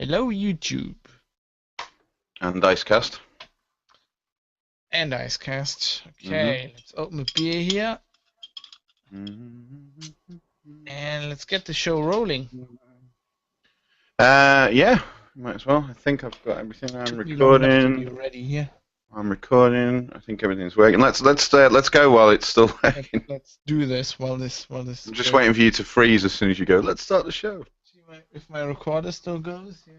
Hello, YouTube. And Dicecast. And Icecast. Okay, let's open a beer here. And let's get the show rolling. Yeah, might as well. I think I've got everything. I'm Took me long enough to be recording. ready here. I'm recording. I think everything's working. Let's go while it's still working. Let's do this while this. I'm just waiting for you to freeze as soon as you go. Let's start the show. See if my recorder still goes. Yeah.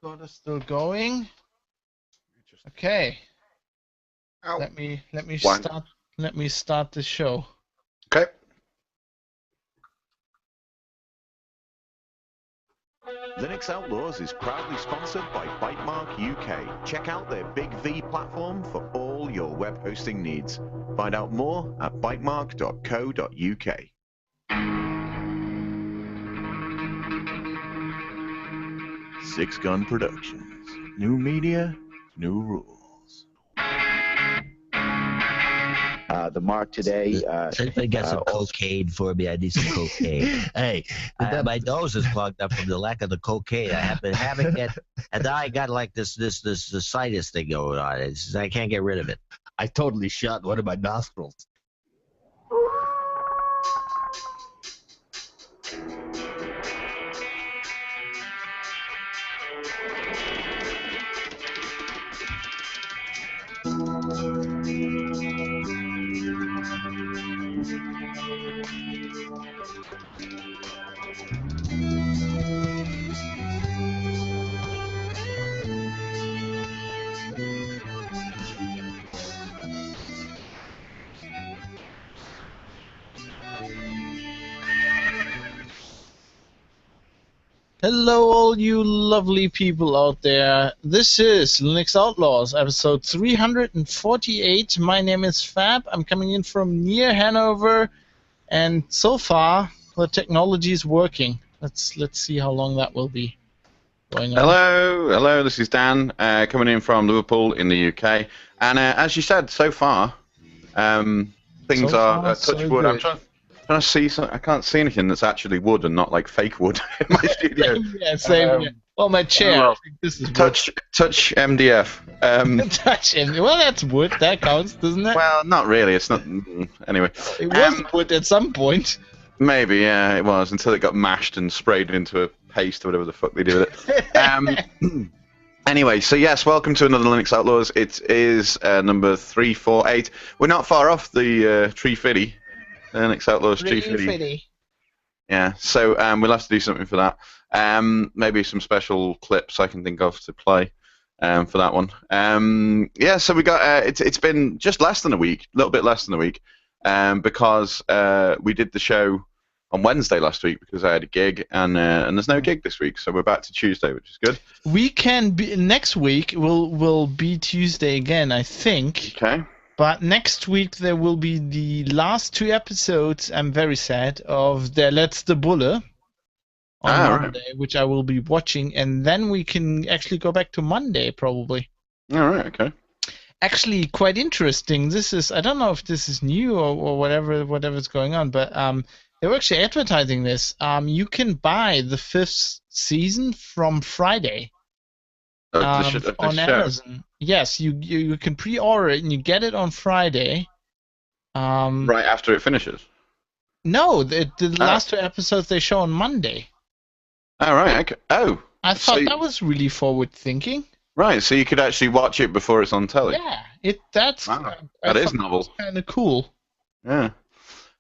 Recorder's still going. Okay. Ow. Let me start the show. Okay. Linux Outlaws is proudly sponsored by Bytemark UK. Check out their Big V platform for all your web hosting needs. Find out more at bytemark.co.uk. Six Gun Productions. New media, new rules. The mark today. See if they get some cocaine for me. I need some cocaine. Hey, my nose is clogged up from the lack of the cocaine. I have been having it, and now I got like this sinus thing going on. I can't get rid of it. I totally shot one of my nostrils. Hello, all you lovely people out there. This is Linux Outlaws, episode 348. My name is Fab. I'm coming in from near Hanover, and so far the technology is working. Let's see how long that will be going on. Hello. This is Dan coming in from Liverpool in the UK. And as you said, so far things are touch wood. I'm trying to see something. I can't see anything that's actually wood and not like fake wood in my studio. Yeah, same here. Well, my chair. Well, I think this is touch MDF. touch him. Well, that's wood. That counts, doesn't it? Well, not really. It's not. Anyway, It was wood at some point. maybe it was until it got mashed and sprayed into a paste or whatever the fuck they did with it. Anyway, so yes, welcome to another Linux Outlaws. It is number 348. We're not far off the 350. Linux Outlaws 350. Yeah, so we'll have to do something for that. Maybe some special clips I can think of to play for that one. Yeah, so we got. It's been just less than a week, a little bit less than a week, because we did the show on Wednesday last week because I had a gig, and there's no gig this week, so we're back to Tuesday, which is good. We can be next week. Will be Tuesday again, I think. Okay. But next week there will be the last two episodes. I'm very sad of the Let's the Bulle on Monday, right, which I will be watching, and then we can actually go back to Monday probably. All right. Okay. Actually, quite interesting. This is, I don't know if this is new or whatever's going on, but they were actually advertising this. You can buy the 5th season from Friday on Amazon. Yes, you can pre-order it and you get it on Friday. Right after it finishes? No, the last two episodes they show on Monday. Oh, right. Okay. Oh. I thought that was really forward thinking. Right, so you could actually watch it before it's on telly. Yeah, that's wow. That is novel. Kind of cool. Yeah,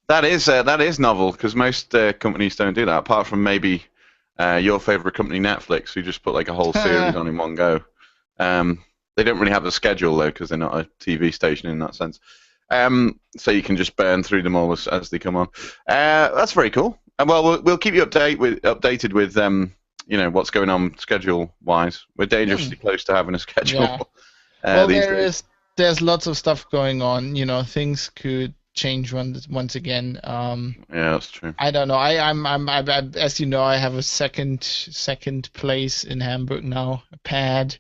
that is novel because most companies don't do that, apart from maybe your favorite company, Netflix, who just put like a whole series on in one go. They don't really have a schedule though because they're not a TV station in that sense. So you can just burn through them all as they come on. That's very cool. And well, we'll keep you updated with what's going on schedule-wise. We're dangerously close to having a schedule. Yeah. Well, there's lots of stuff going on. Things could change once again. Yeah, that's true. I don't know. I'm as you know, I have a second place in Hamburg now. A pad.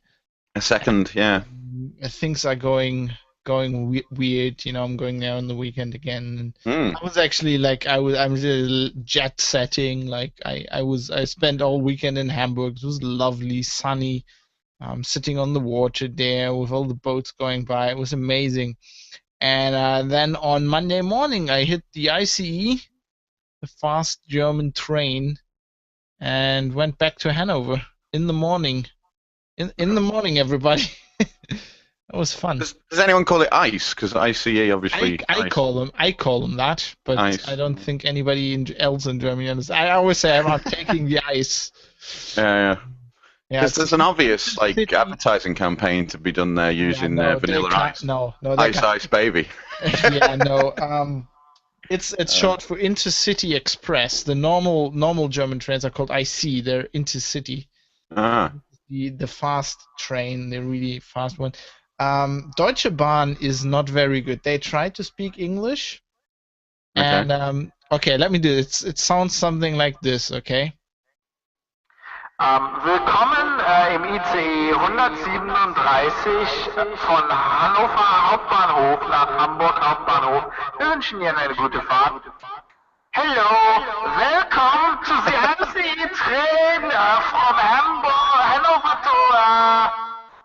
A second, yeah. Things are going going weird. I'm going there on the weekend again. And Mm. I was actually like, I'm jet setting. Like I spent all weekend in Hamburg. It was lovely, sunny. Sitting on the water there with all the boats going by. It was amazing. And then on Monday morning, I hit the ICE, the fast German train, and went back to Hanover in the morning. In the morning, everybody. It was fun. Does anyone call it ice? Because ICE obviously. I call them that, but Ice. I don't think anybody else in Germany understands. I always say I'm not taking the ice. Yeah. Yeah, There's an obvious city- advertising campaign to be done there using no, vanilla they can't- ice. No, they Ice can't. Ice Baby. Yeah, no. It's short for Intercity Express. The normal German trains are called IC. They're Intercity. Ah. The fast train, the really fast one. Deutsche Bahn is not very good. They try to speak English, Okay. and okay, let me do it. It sounds something like this. Okay. Willkommen im ICE 137 von Hannover Hauptbahnhof nach Hamburg Hauptbahnhof. Wir wünschen Ihnen eine gute Fahrt. Hello, welcome to the ICE train from Hanover to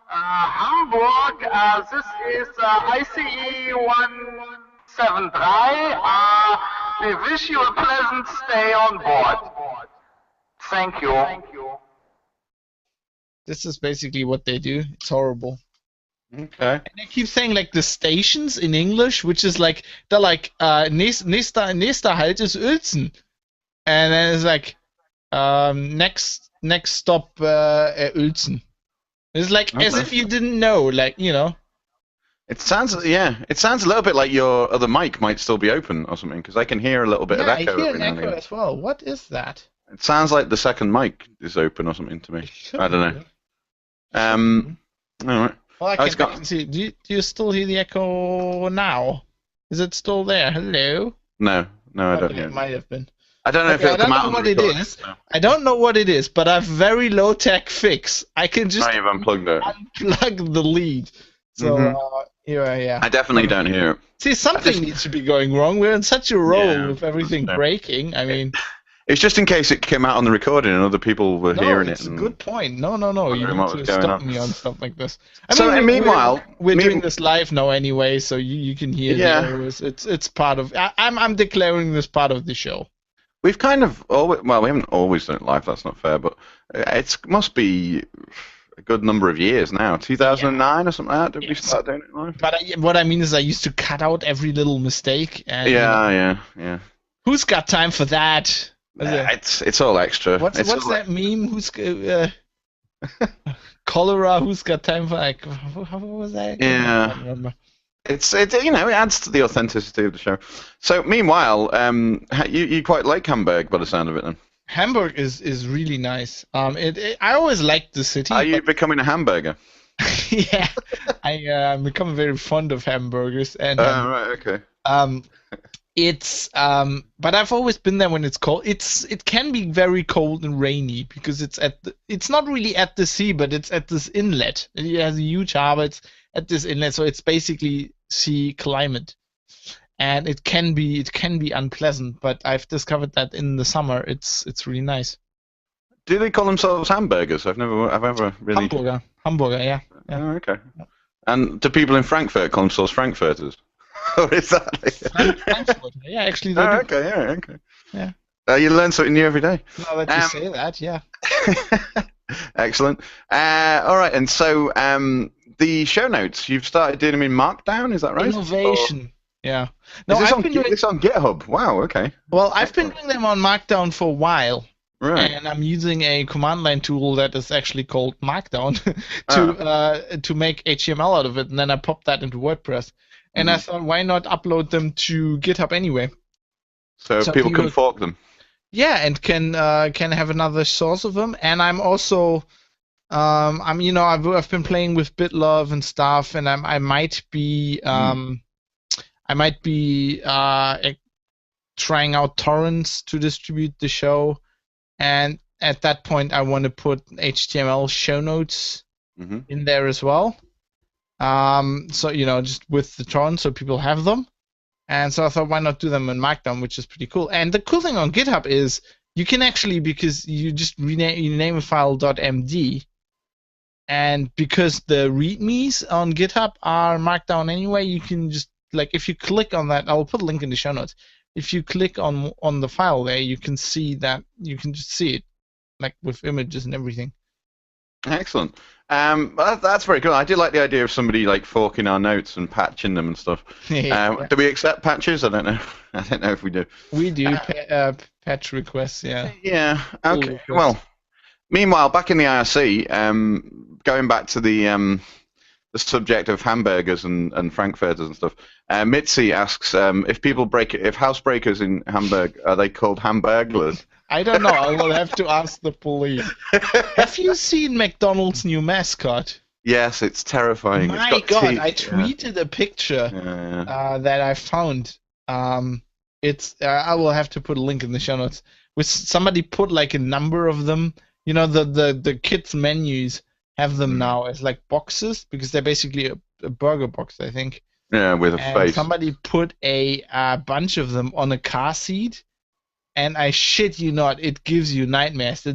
Hamburg. This is ICE 173. We wish you a pleasant stay on board. Thank you. This is basically what they do. It's horrible. Okay. And they keep saying like the stations in English, which is like they're like nächster Halt ist Uelzen, and then it's like next stop Uelzen. It's like as Okay. if you didn't know, like It sounds a little bit like your other mic might still be open or something, because I can hear a little bit of Yeah, I echo hear every an now and echo again. as well. What is that? It sounds like the second mic is open or something to me. I don't know. All right. Well, I Oh, it's can got- see. Do you still hear the echo now? Is it still there? Hello? No, I don't Okay, hear it it. might have been. I don't know if Okay, I it'll come don't out know on the what it recording, is. so- I don't know what it is, but I've very low tech fix. I can just Oh, you've unplugged it. unplug the lead. So Mhm. here I am. I definitely don't hear it. See, something just- needs to be going wrong. We're in such a row Yeah, with everything yeah. breaking. I mean, It's just in case it came out on the recording and other people were no, hearing it's it. a and- good point. No. You wondering need what to was going stop on. me on stuff like this. So, and meanwhile- we're doing this live now anyway, so you can hear Yeah. the errors. It's part of. I'm declaring this part of the show. We've kind of always, well, we haven't always done it live, that's not fair, but it must be a good number of years now. 2009 or something like that, did we Yes. start doing it live? But what I mean is, I used to cut out every little mistake. And Yeah. who's got time for that? It's all extra. What's It's all- that meme? Cholera? Who's got time for like? How was that? Yeah. I don't remember. It adds to the authenticity of the show. So meanwhile, you quite like Hamburg by the sound of it then. Hamburg is really nice. I always liked the city. Are you becoming a hamburger? Yeah, I'm becoming very fond of hamburgers, and Right, okay. but I've always been there when it's cold. It can be very cold and rainy because it's not really at the sea, but it's at this inlet. It has a huge harbor. It's at this inlet, so it's basically sea climate, and it can be unpleasant. But I've discovered that in the summer it's really nice. Do they call themselves hamburgers? I've ever really. Hamburger, yeah. Oh, okay. And do people in Frankfurt call themselves Frankfurters? Or is that? Frankfurt. Yeah, actually, they Oh, do. okay, yeah, okay. Yeah. You learn something new every day. Now that you say that, yeah. Excellent. All right, and so the show notes, you've started doing them in Markdown, is that right? Innovation. Yeah. Or, No, is I've been doing. this on GitHub? Wow, okay. Well, I've been doing them on Markdown for a while, Right. and I'm using a command line tool that is actually called Markdown to make HTML out of it, and then I popped that into WordPress. And I thought, why not upload them to GitHub anyway? So people can fork them. Yeah, and can have another source of them. And I'm also, I've been playing with BitLove and stuff, and I might be trying out torrents to distribute the show. And at that point, I want to put HTML show notes Mm-hmm. in there as well. So just with the torrent, so people have them. And so I thought, why not do them in Markdown, which is pretty cool. And the cool thing on GitHub is you can actually, because you just name a file .md, and because the readmes on GitHub are Markdown anyway, you can just, like, if you click on that, I'll put a link in the show notes. If you click on the file there, you can see that, you can just see it, like, with images and everything. Excellent. Well, that's very cool. I do like the idea of somebody like forking our notes and patching them and stuff. Yeah. Do we accept patches? I don't know. I don't know if we do. We do patch requests, yeah. Yeah. Okay. Well, meanwhile, back in the IRC, going back to the subject of hamburgers and frankfurters and stuff, Mitzi asks if housebreakers in Hamburg, are they called hamburglers? I don't know. I will have to ask the police. Have you seen McDonald's new mascot? Yes, it's terrifying. My it's got God, teeth. I tweeted a picture that I found. I will have to put a link in the show notes. With somebody put like a number of them. The kids menus have them now as like boxes because they're basically a burger box, I think. Yeah, with a face. Somebody put a bunch of them on a car seat. And I shit you not, it gives you nightmares.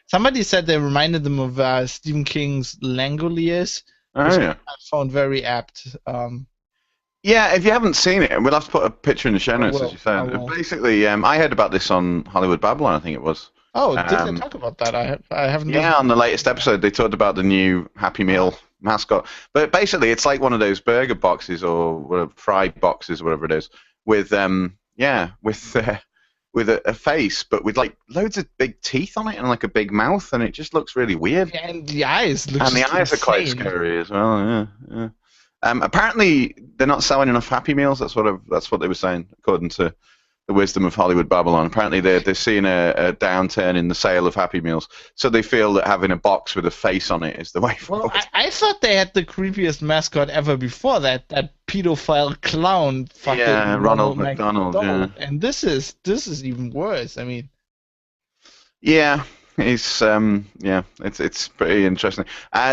Somebody said they reminded them of Stephen King's Langoliers, which I found very apt. Yeah, if you haven't seen it, we'll have to put a picture in the show notes, as you said. Basically, I heard about this on Hollywood Babylon, I think it was. Oh, did they talk about that? I haven't. Yeah, on the latest episode, they talked about the new Happy Meal mascot. But basically, it's like one of those burger boxes or fried boxes, whatever it is, with with a face, but with like loads of big teeth on it and like a big mouth, and it just looks really weird. Yeah, and the eyes look. And the eyes are quite scary as well. Yeah. Apparently, they're not selling enough Happy Meals. That's what they were saying, according to the wisdom of Hollywood Babylon. Apparently, they're seeing a downturn in the sale of Happy Meals, so they feel that having a box with a face on it is the way forward. Well, I thought they had the creepiest mascot ever before that pedophile clown. Fucking Ronald McDonald. Yeah. And this is even worse. I mean. Yeah. It's it's pretty interesting.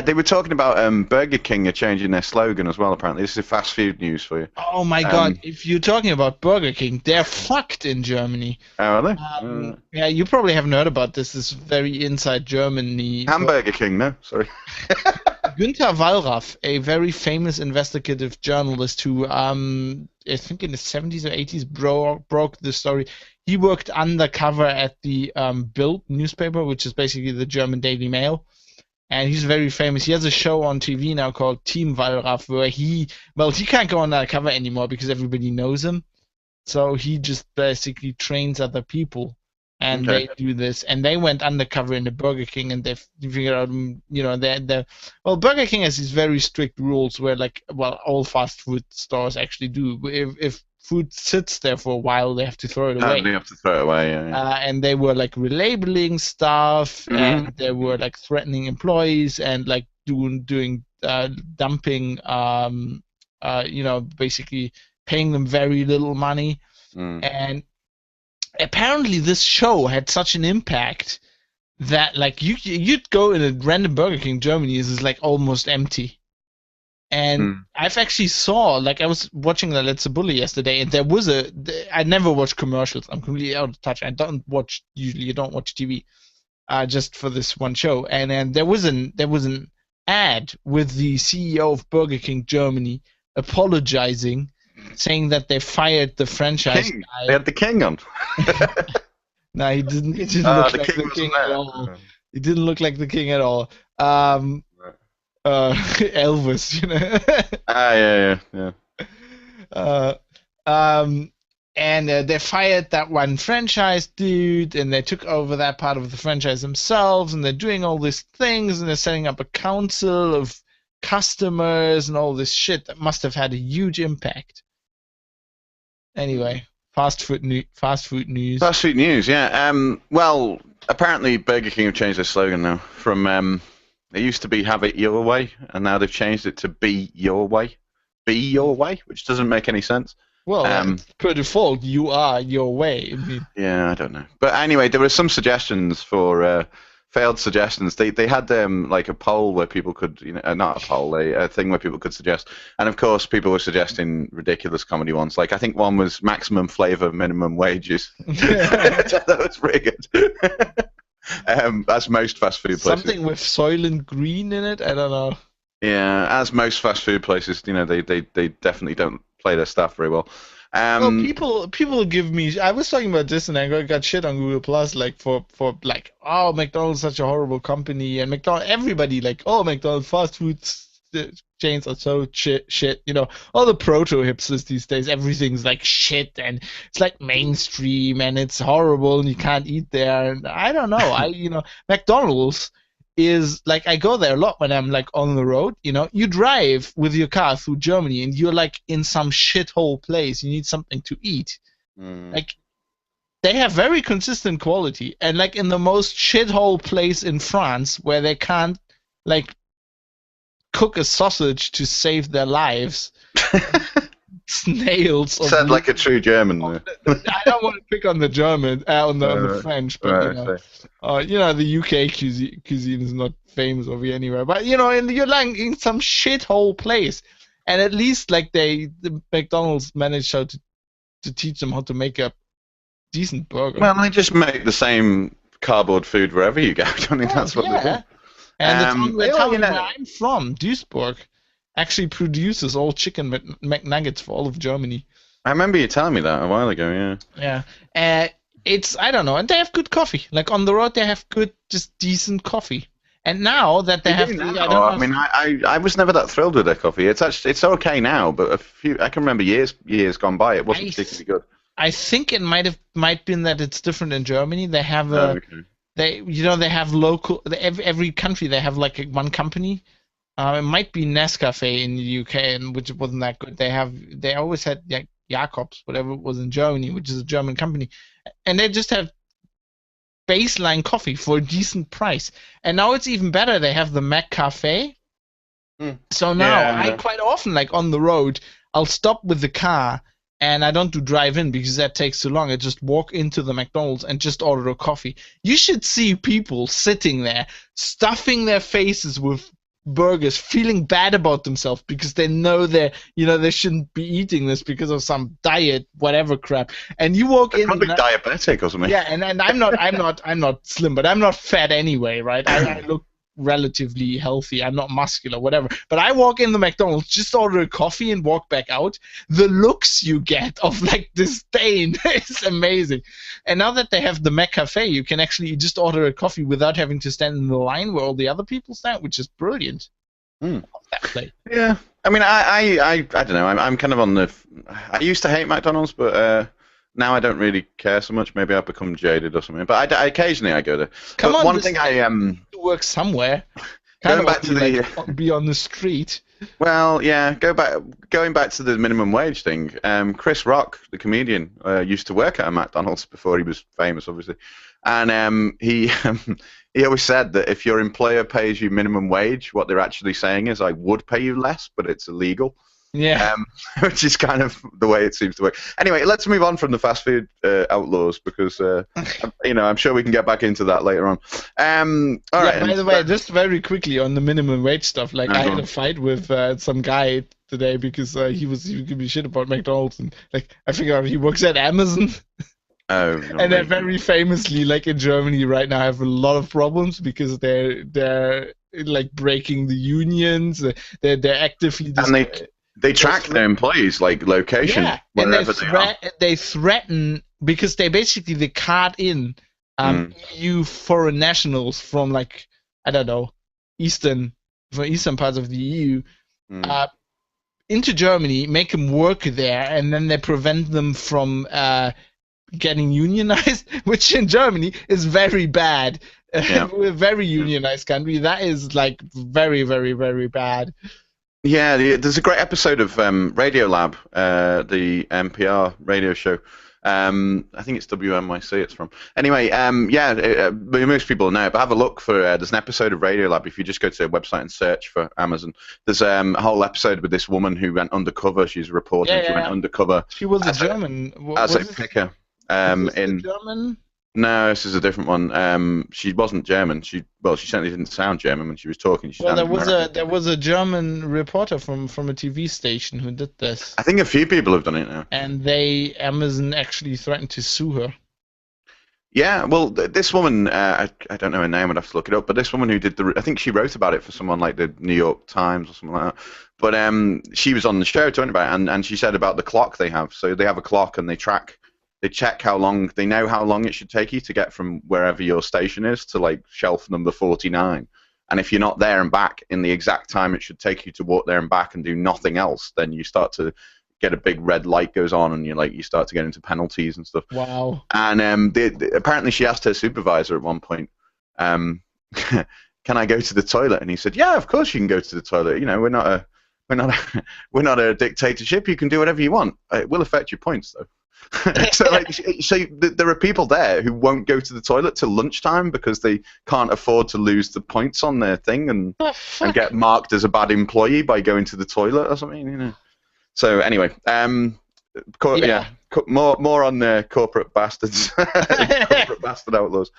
They were talking about Burger King are changing their slogan as well. Apparently, this is fast food news for you. Oh my God! If you're talking about Burger King, they're fucked in Germany. Oh, are they? Yeah, you probably haven't heard about this. This is very inside Germany. Hamburger King, no, sorry. Günther Wallraff, a very famous investigative journalist who, I think in the 70s or 80s, broke the story. He worked undercover at the Bild newspaper, which is basically the German Daily Mail, and he's very famous. He has a show on TV now called Team Wallraff, where he can't go undercover anymore because everybody knows him, so he just basically trains other people, and they do this, and they went undercover in the Burger King, and they figured out, Burger King has these very strict rules where, all fast food stores actually do. If food sits there for a while, they have to throw it away. They have to throw it away, yeah. And they were relabeling stuff, and they were threatening employees and doing dumping, basically paying them very little money. And apparently this show had such an impact that you'd go in a random Burger King in Germany, is almost empty. And I've actually saw, I was watching the Let's Bully yesterday, and there was I never watch commercials. I'm completely out of touch. I don't watch TV, just for this one show. And then there was an ad with the CEO of Burger King Germany apologizing, saying that they fired the franchise guy. They had the king on. No, he didn't. He didn't look like the king at all. He didn't look like the king at all. Elvis, and they fired that one franchise dude, and they took over that part of the franchise themselves, and they're doing all these things, and they're setting up a council of customers and all this shit that must have had a huge impact. Anyway, fast food news. Fast food news, yeah. Well, apparently Burger King have changed their slogan now from it used to be "Have it your way," and now they've changed it to "Be your way." Be your way, which doesn't make any sense. Well, per default, you are your way. Yeah, I don't know. But anyway, there were some suggestions for failed suggestions. They had like a poll where people could, not a poll, a thing where people could suggest, and of course people were suggesting ridiculous comedy ones. Like I think one was maximum flavour, minimum wages. That was pretty good. As most fast food places. Something with Soylent Green in it. I don't know. Yeah, as most fast food places, they definitely don't play their stuff very well. Well, people give me. I was talking about this, and I got shit on Google Plus, like for like, oh, McDonald's is such a horrible company, and everybody like, oh, McDonald's fast food chains are so shit. All the proto hipsters these days, everything's like shit, and it's like mainstream, and it's horrible, and you can't eat there. And I don't know. McDonald's is like, I go there a lot when I'm like on the road. You drive with your car through Germany and you're like in some shithole place. You need something to eat. Like they have very consistent quality, and like in the most shithole place in France where they can't like cook a sausage to save their lives. Snails. Said like a true German. I don't want to pick on the German, on the French, but the UK cuisine is not famous over here anywhere. But you're like in some shithole place, and at least like the McDonald's managed to teach them how to make a decent burger. Well, they just make the same cardboard food wherever you go. I think that's what they do. And the town where I'm from, Duisburg, actually produces all chicken McNuggets for all of Germany. I remember you telling me that a while ago, yeah. Yeah. I don't know, and they have good coffee. Like on the road, they have good, just decent coffee. And now that they have, I was never that thrilled with their coffee. It's okay now, but I can remember years gone by, it wasn't particularly good. I think it might been that it's different in Germany. They have they have local. Every country they have like one company. It might be Nescafe in the UK, and which wasn't that good. They always had like Jacobs, whatever it was in Germany, which is a German company, and they just have baseline coffee for a decent price. And now it's even better. They have the Mac Cafe. So now I quite often, like on the road, I'll stop with the car, and I don't do drive-in because that takes too long. I just walk into the McDonald's and just order a coffee. You should see people sitting there, stuffing their faces with burgers, feeling bad about themselves because they know they shouldn't be eating this because of some diet whatever crap, and you walk in probably diabetic or something. Yeah, and I'm not slim, but I'm not fat anyway, right? I look relatively healthy. I'm not muscular, whatever. But I walk in the McDonald's, just order a coffee and walk back out. The looks you get of like disdain is amazing. And now that they have the Mac Cafe, you can actually just order a coffee without having to stand in the line where all the other people stand, which is brilliant. That place. Yeah, I mean, I don't know. I'm kind of on the. I used to hate McDonald's, but now I don't really care so much. Maybe I've become jaded or something. But occasionly I go there. Come on, one thing work somewhere. Going back to be on the street. Well, yeah, going back to the minimum wage thing. Chris Rock, the comedian, used to work at a McDonald's before he was famous, obviously, and he always said that if your employer pays you minimum wage, what they're actually saying is, I would pay you less, but it's illegal. Yeah. Which is kind of the way it seems to work. Anyway, let's move on from the fast food outlaws because I'm sure we can get back into that later on. All right. By the way, just very quickly on the minimum wage stuff, like I had a fight with some guy today because he giving me shit about McDonald's, and like I figured out he works at Amazon. Oh. And they're very famously, like in Germany right now, have a lot of problems because they're like breaking unions. They're actively. And they track their employees, like location, wherever they are. They threaten because they card in EU foreign nationals from like, I don't know, eastern parts of the EU into Germany, make them work there, and then they prevent them from getting unionized, which in Germany is very bad. Yeah. We're a very unionized country. That is like very, very, very bad. Yeah, there's a great episode of Radiolab, the NPR radio show. I think it's WNYC it's from. Anyway, most people know, but have a look for, there's an episode of Radiolab. If you just go to their website and search for Amazon, there's a whole episode with this woman who went undercover. She's a reporter. She went undercover. She was a German. As a picker. German? No, this is a different one. She wasn't German. She certainly didn't sound German when she was talking. She Well, sounded American. there was a German reporter from a TV station who did this, I think a few people have done it now. and Amazon actually threatened to sue her. Yeah, well, this woman, I don't know her name, I'd have to look it up, but this woman who did I think she wrote about it for someone like the New York Times or something like that. But she was on the show talking about it, and she said about the clock they have. So they have a clock, and they check how long, they know how long it should take you to get from wherever your station is to like shelf number 49. And if you're not there and back in the exact time it should take you to walk there and back and do nothing else, then you start to get a big red light goes on, and you start to get into penalties and stuff. Wow. And apparently she asked her supervisor at one point, can I go to the toilet? And he said, yeah, of course you can go to the toilet. You know, we're not a dictatorship. You can do whatever you want. It will affect your points though. So there are people there who won't go to the toilet till lunchtime because they can't afford to lose the points on their thing and get marked as a bad employee by going to the toilet or something, you know. So anyway, more on the corporate bastards, corporate bastard outlaws.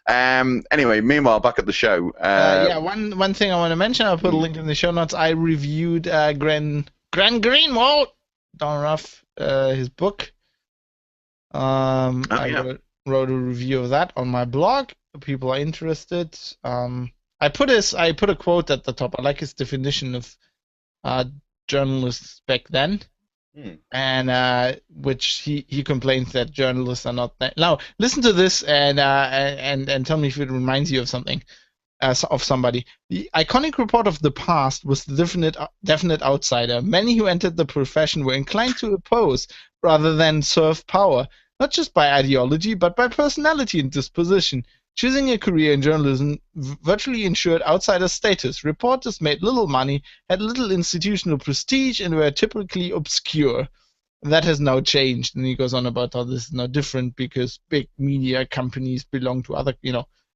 Anyway, meanwhile, back at the show. One thing I want to mention, I'll put a link in the show notes. I reviewed Gran Greenwald, Don Ruff, his book. I wrote a review of that on my blog. If people are interested. I put a quote at the top. I like his definition of journalists back then, and which he complains that journalists are not that. Now listen to this and tell me if it reminds you of something, of somebody. The iconic report of the past was the definite outsider. Many who entered the profession were inclined to oppose rather than serve power, not just by ideology but by personality and disposition. Choosing a career in journalism virtually ensured outsider status. Reporters made little money, had little institutional prestige, and were typically obscure. That has now changed, and he goes on about how this is now different because big media companies belong to other,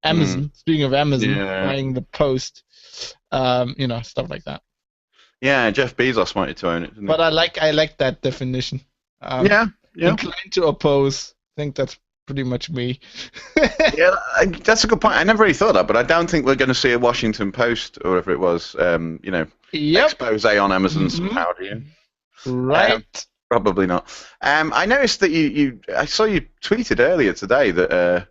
Amazon. Speaking of Amazon, buying the Post, stuff like that. Yeah, Jeff Bezos wanted to own it, didn't he? But I like that definition. Inclined to oppose. I think that's pretty much me. Yeah, that's a good point. I never really thought that, but I don't think we're going to see a Washington Post or whatever it was, expose on Amazon somehow, do you? Right. Probably not. I noticed that I saw you tweeted earlier today that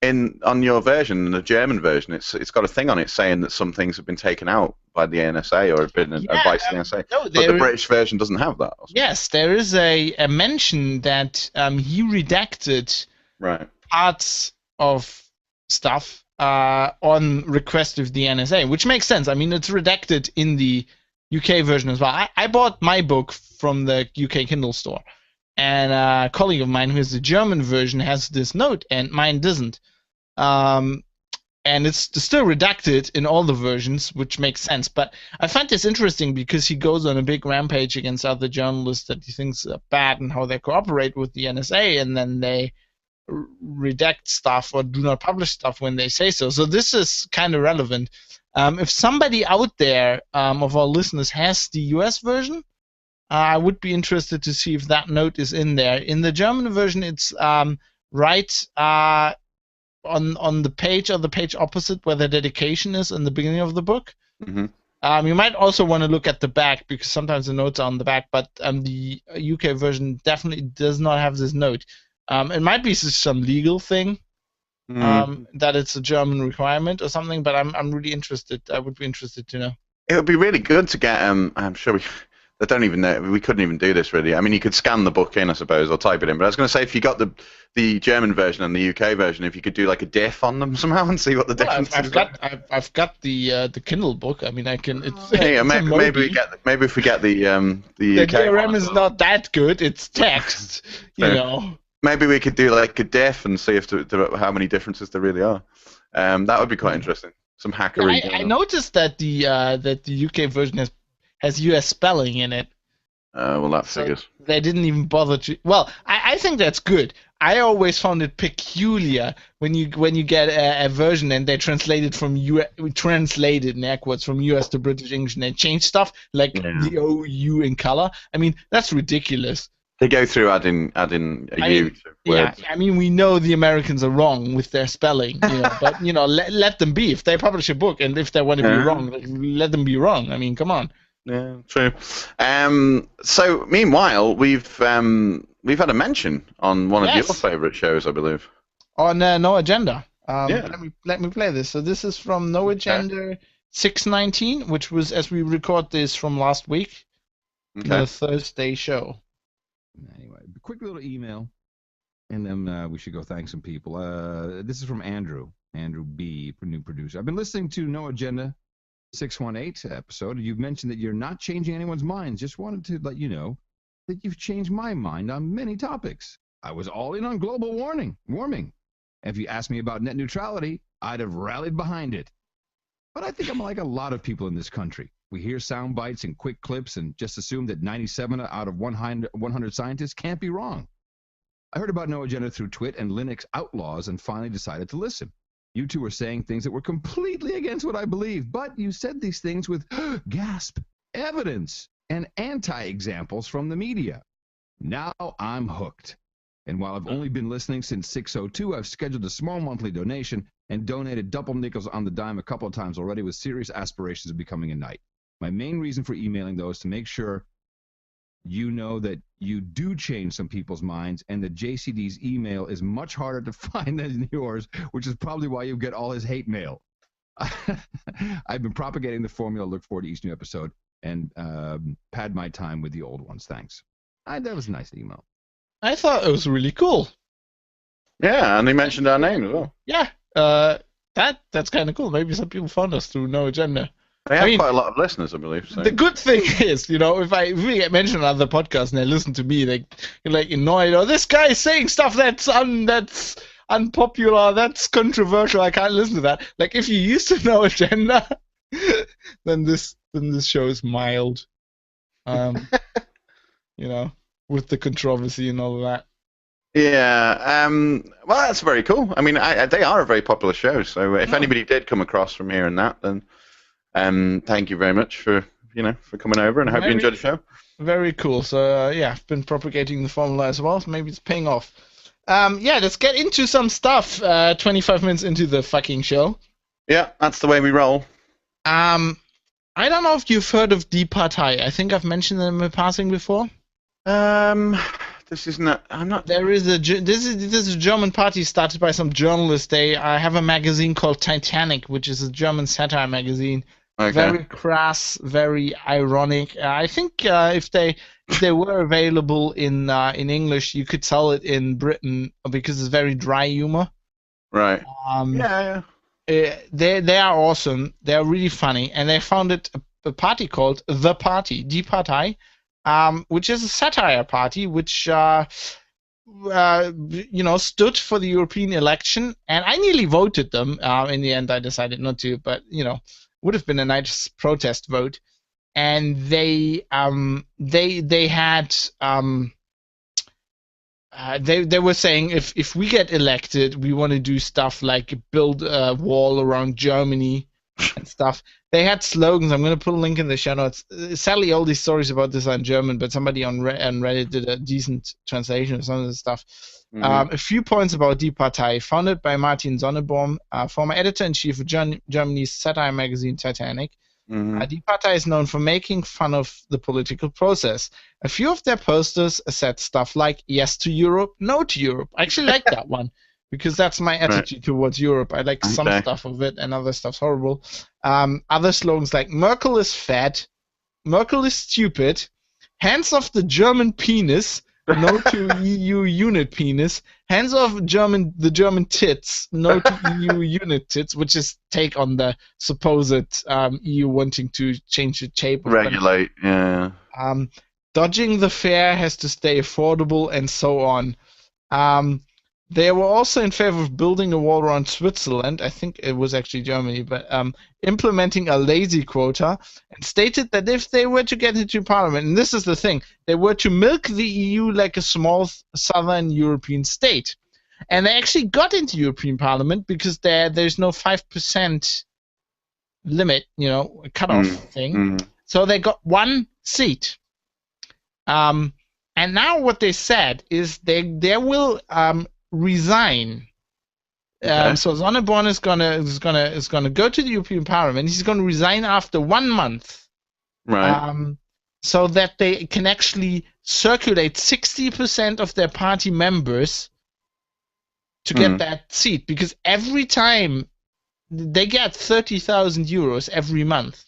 on your version, the German version, it's got a thing on it saying that some things have been taken out by the NSA or have been advised to the NSA. No, but the British version doesn't have that. Yes, there is a mention that he redacted parts of stuff on request of the NSA, which makes sense. I mean, it's redacted in the UK version as well. I bought my book from the UK Kindle store, and a colleague of mine who has the German version has this note, and mine doesn't. And it's still redacted in all the versions, which makes sense. But I find this interesting because he goes on a big rampage against other journalists that he thinks are bad and how they cooperate with the NSA, and then they redact stuff or do not publish stuff when they say so. So this is kind of relevant. If somebody out there of our listeners has the US version, I would be interested to see if that note is in there. In the German version, it's right on the page or the page opposite where the dedication is in the beginning of the book. Mm-hmm. You might also want to look at the back because sometimes the notes are on the back, but the UK version definitely does not have this note. It might be some legal thing that it's a German requirement or something, but I'm really interested. I would be interested to know. It would be really good to get. I'm sure I don't even know. We couldn't even do this really. I mean, you could scan the book in, I suppose, or type it in. But I was going to say, if you got the German version and the UK version, if you could do like a diff on them somehow and see what the difference is. I've got the Kindle book. I mean, I can. Maybe if we get the UK. The DRM is not that good. It's text, Maybe we could do like a diff and see if how many differences there really are. That would be quite interesting. Some hackery. I noticed that the UK version has US spelling in it. Well, that figures. They didn't even bother to. Well, I think that's good. I always found it peculiar when you get a version and they translated in air quotes from US to British English and they change stuff like the OU in color. I mean, that's ridiculous. They go through adding a U to words. I mean, we know the Americans are wrong with their spelling, but let them be. If they publish a book and if they want to be wrong, let them be wrong. I mean, come on. Yeah, true. So meanwhile, we've had a mention on one of your favorite shows, I believe. On No Agenda. Let me play this. So this is from No Agenda 619, which was, as we record this, from last week, the Thursday show. Anyway, a quick little email, and then we should go thank some people. This is from Andrew B., new producer. I've been listening to No Agenda 618 episode. You've mentioned that you're not changing anyone's minds. Just wanted to let you know that you've changed my mind on many topics. I was all in on global warming. If you asked me about net neutrality, I'd have rallied behind it. But I think I'm like a lot of people in this country. We hear sound bites and quick clips and just assume that 97 out of 100 scientists can't be wrong. I heard about No Agenda through Twit and Linux Outlaws and finally decided to listen. You two were saying things that were completely against what I believe, but you said these things with, gasp, evidence and anti-examples from the media. Now I'm hooked. And while I've only been listening since 602, I've scheduled a small monthly donation and donated double nickels on the dime a couple of times already with serious aspirations of becoming a knight. My main reason for emailing, though, is to make sure you know that you do change some people's minds and that JCD's email is much harder to find than yours, which is probably why you get all his hate mail. I've been propagating the formula. Look forward to each new episode and pad my time with the old ones. Thanks. That was a nice email. I thought it was really cool. Yeah, and he mentioned our name as well. Yeah, that's kind of cool. Maybe some people found us through No Agenda. They have quite a lot of listeners, I believe. So. The good thing is, if we get mentioned on other podcasts and they listen to me, they're like annoyed. Oh, this guy is saying stuff that's unpopular, that's controversial. I can't listen to that. Like if you used to No Agenda, then this show is mild. With the controversy and all of that. Yeah, well, that's very cool. I mean, they are a very popular show. So if anybody did come across from hearing that, then thank you very much for coming over, and I hope you enjoyed the show. Very cool. So I've been propagating the formula as well. So maybe it's paying off. Let's get into some stuff. 25 minutes into the fucking show. Yeah, that's the way we roll. I don't know if you've heard of Die Partei. I think I've mentioned them in passing before. This is not. I'm not. This is a German party started by some journalists. They have a magazine called Titanic, which is a German satire magazine. Okay. Very crass, very ironic. I think if they were available in English, you could sell it in Britain because it's very dry humor. Right. They are awesome. They are really funny, and they founded a party called The Party, Die Partei. Which is a satire party, which stood for the European election, and I nearly voted them. In the end, I decided not to, but would have been a nice protest vote. And they had they were saying if we get elected, we want to do stuff like build a wall around Germany and stuff. They had slogans. I'm going to put a link in the show notes. Sadly, all these stories about this are in German, but somebody on Reddit did a decent translation of some of this stuff. Mm-hmm. A few points about Die Partei. Founded by Martin Sonneborn, former editor-in-chief of Germany's satire magazine Titanic. Mm-hmm. Die Partei is known for making fun of the political process. A few of their posters said stuff like, yes to Europe, no to Europe. I actually like that one. Because that's my attitude towards Europe. I like some stuff of it, and other stuff's horrible. Other slogans like Merkel is fat, Merkel is stupid, hands off the German penis, no to EU unit penis, hands off the German tits, no to EU unit tits, which is take on the supposed EU wanting to change the shape of regulate, yeah. Dodging the fare has to stay affordable, and so on. They were also in favor of building a wall around Switzerland, I think it was actually Germany, but implementing a lazy quota, and stated that if they were to get into parliament, and this is the thing, they were to milk the EU like a small southern European state. And they actually got into European Parliament because there's no 5% limit, cutoff thing. So they got one seat. And And now what they said is they will resign. Okay. So Sonneborn is gonna go to the European Parliament. He's gonna resign after 1 month. Right. So that they can actually circulate 60% of their party members to get that seat, because every time they get 30,000 euros every month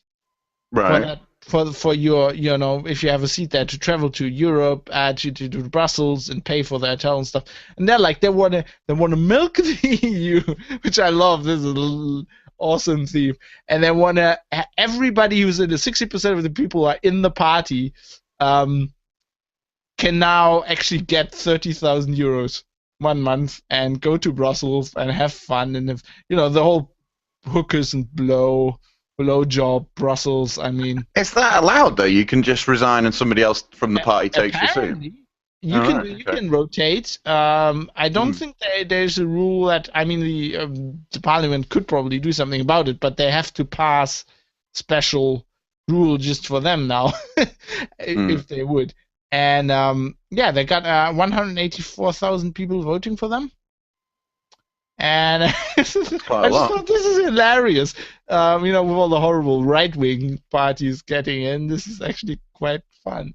Right. for your, if you have a seat there, to travel to Europe, to Brussels and pay for the hotel and stuff. And they're like, they wanna milk the EU, which I love. This is a awesome theme. And they wanna everybody who's in the 60% of the people who are in the party can now actually get 30,000 euros 1 month and go to Brussels and have fun, and if the whole hookers and blow job Brussels. I mean, Is that allowed though? You can just resign and somebody else from the party takes your seat. apparently you can rotate. I don't think there's a rule that. I mean, the parliament could probably do something about it, but they have to pass special rule just for them now, if they would. And they got 184,000 people voting for them. And I just thought this is hilarious. With all the horrible right-wing parties getting in, this is actually quite fun.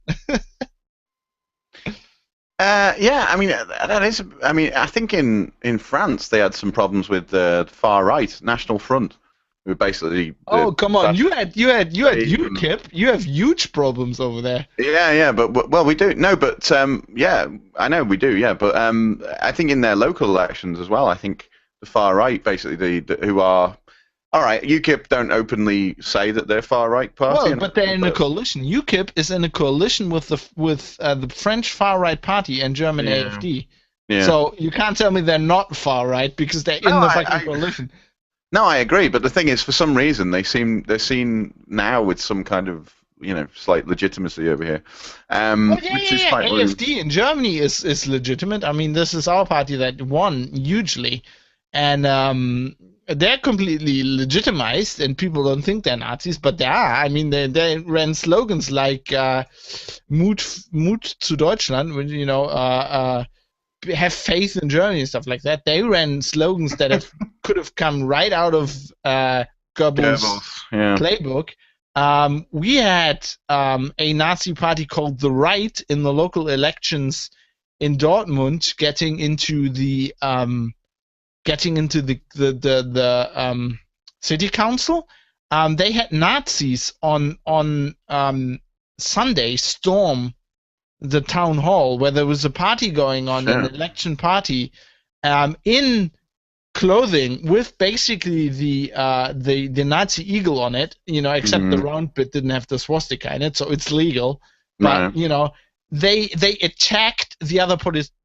I mean, that is. I mean, I think in France they had some problems with the far right, National Front, who basically. Come on! You had UKIP. You have huge problems over there. Yeah, but we do. No, but I know we do. Yeah, but I think in their local elections as well, I think the far right, basically, who are. All right, UKIP don't openly say that they're far right party. Well, but they're in a coalition. UKIP is in a coalition with the French far right party and German AfD. Yeah. So you can't tell me they're not far right because they're in the fucking coalition. No, I agree. But the thing is, for some reason, they're seen now with some kind of slight legitimacy over here. Which is quite AfD in Germany is legitimate. I mean, this is our party that won hugely, and they're completely legitimized, and people don't think they're Nazis, but they are. I mean, they ran slogans like Mut zu Deutschland, have faith in Germany and stuff like that. They ran slogans that could have come right out of Goebbels' playbook. We had a Nazi party called the Right in the local elections in Dortmund getting into the city council. They had Nazis on Sunday storm the town hall where there was a party going on, an election party, in clothing with basically the Nazi eagle on it, except the round bit didn't have the swastika in it, so it's legal. But they attacked the other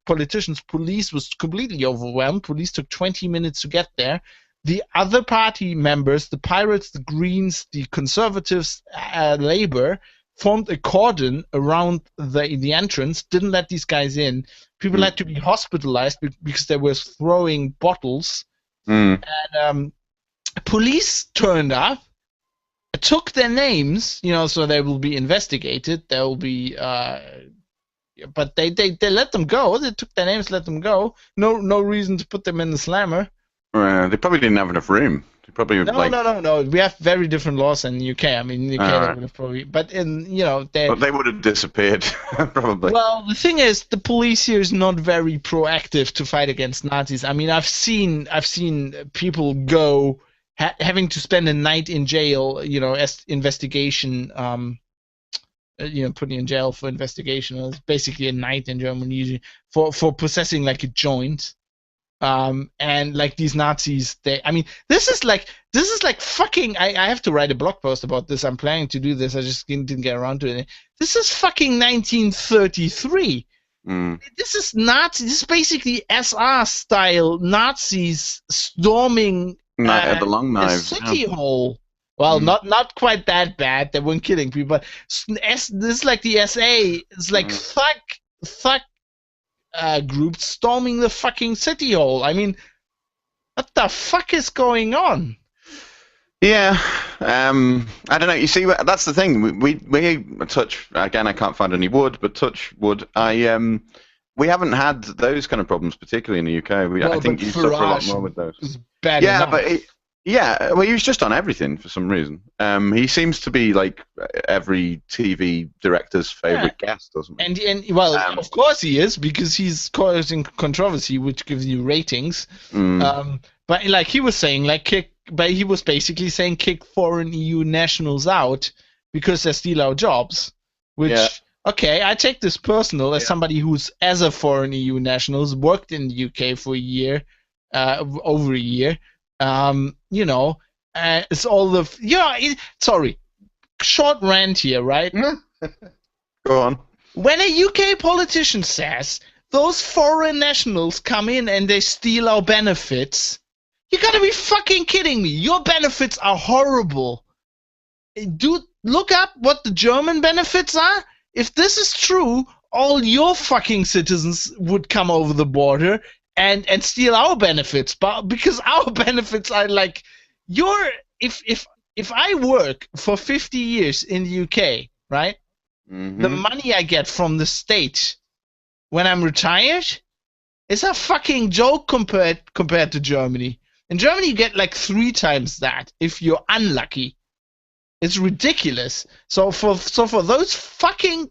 politicians. Police was completely overwhelmed. Police took 20 minutes to get there. The other party members, the Pirates, the Greens, the Conservatives, Labour, formed a cordon around the entrance, didn't let these guys in. People had to be hospitalized because they were throwing bottles. And police turned up, took their names, so they will be investigated. There will be, but they let them go. They took their names, let them go. No reason to put them in the slammer. They probably didn't have enough room. No. We have very different laws in the UK. I mean, in the UK they would have probably, but they would have disappeared probably. Well, the thing is, the police here is not very proactive to fight against Nazis. I mean, I've seen people go having to spend a night in jail, as investigation. Putting in jail for investigation. It's basically a night in Germany usually for possessing like a joint. And like these Nazis, this is like fucking. I have to write a blog post about this. I'm planning to do this. I just didn't get around to it. This is fucking 1933. This is Nazi. This is basically SR style Nazis storming the long knives, city hall. Well, not quite that bad. They weren't killing people, but this is like the SA. It's like thug group storming the fucking city hall. I mean, what the fuck is going on? Yeah, I don't know. You see, that's the thing. We touch again. I can't find any wood, but touch wood. We haven't had those kind of problems, particularly in the UK. Well, I think but you suffer a lot Farage more with those. is bad Yeah, enough. well, he was just on everything for some reason. He seems to be like every TV director's favorite guest or something. And well, of course he is, because he's causing controversy, which gives you ratings. But like he was saying, but he was basically saying kick foreign EU nationals out because they steal our jobs. Which, okay, I take this personal as somebody who's, as a foreign EU national, worked in the UK for a year, over a year. You know, it's all the sorry, short rant here, right? Go on. When a UK politician says those foreign nationals come in and they steal our benefits, you gotta be fucking kidding me. Your benefits are horrible. Dude, look up what the German benefits are. If this is true, all your fucking citizens would come over the border and steal our benefits, but because our benefits are like if I work for 50 years in the UK, right? The money I get from the state when I'm retired is a fucking joke compared to Germany. In Germany, you get like 3 times that if you're unlucky. It's ridiculous. So for those fucking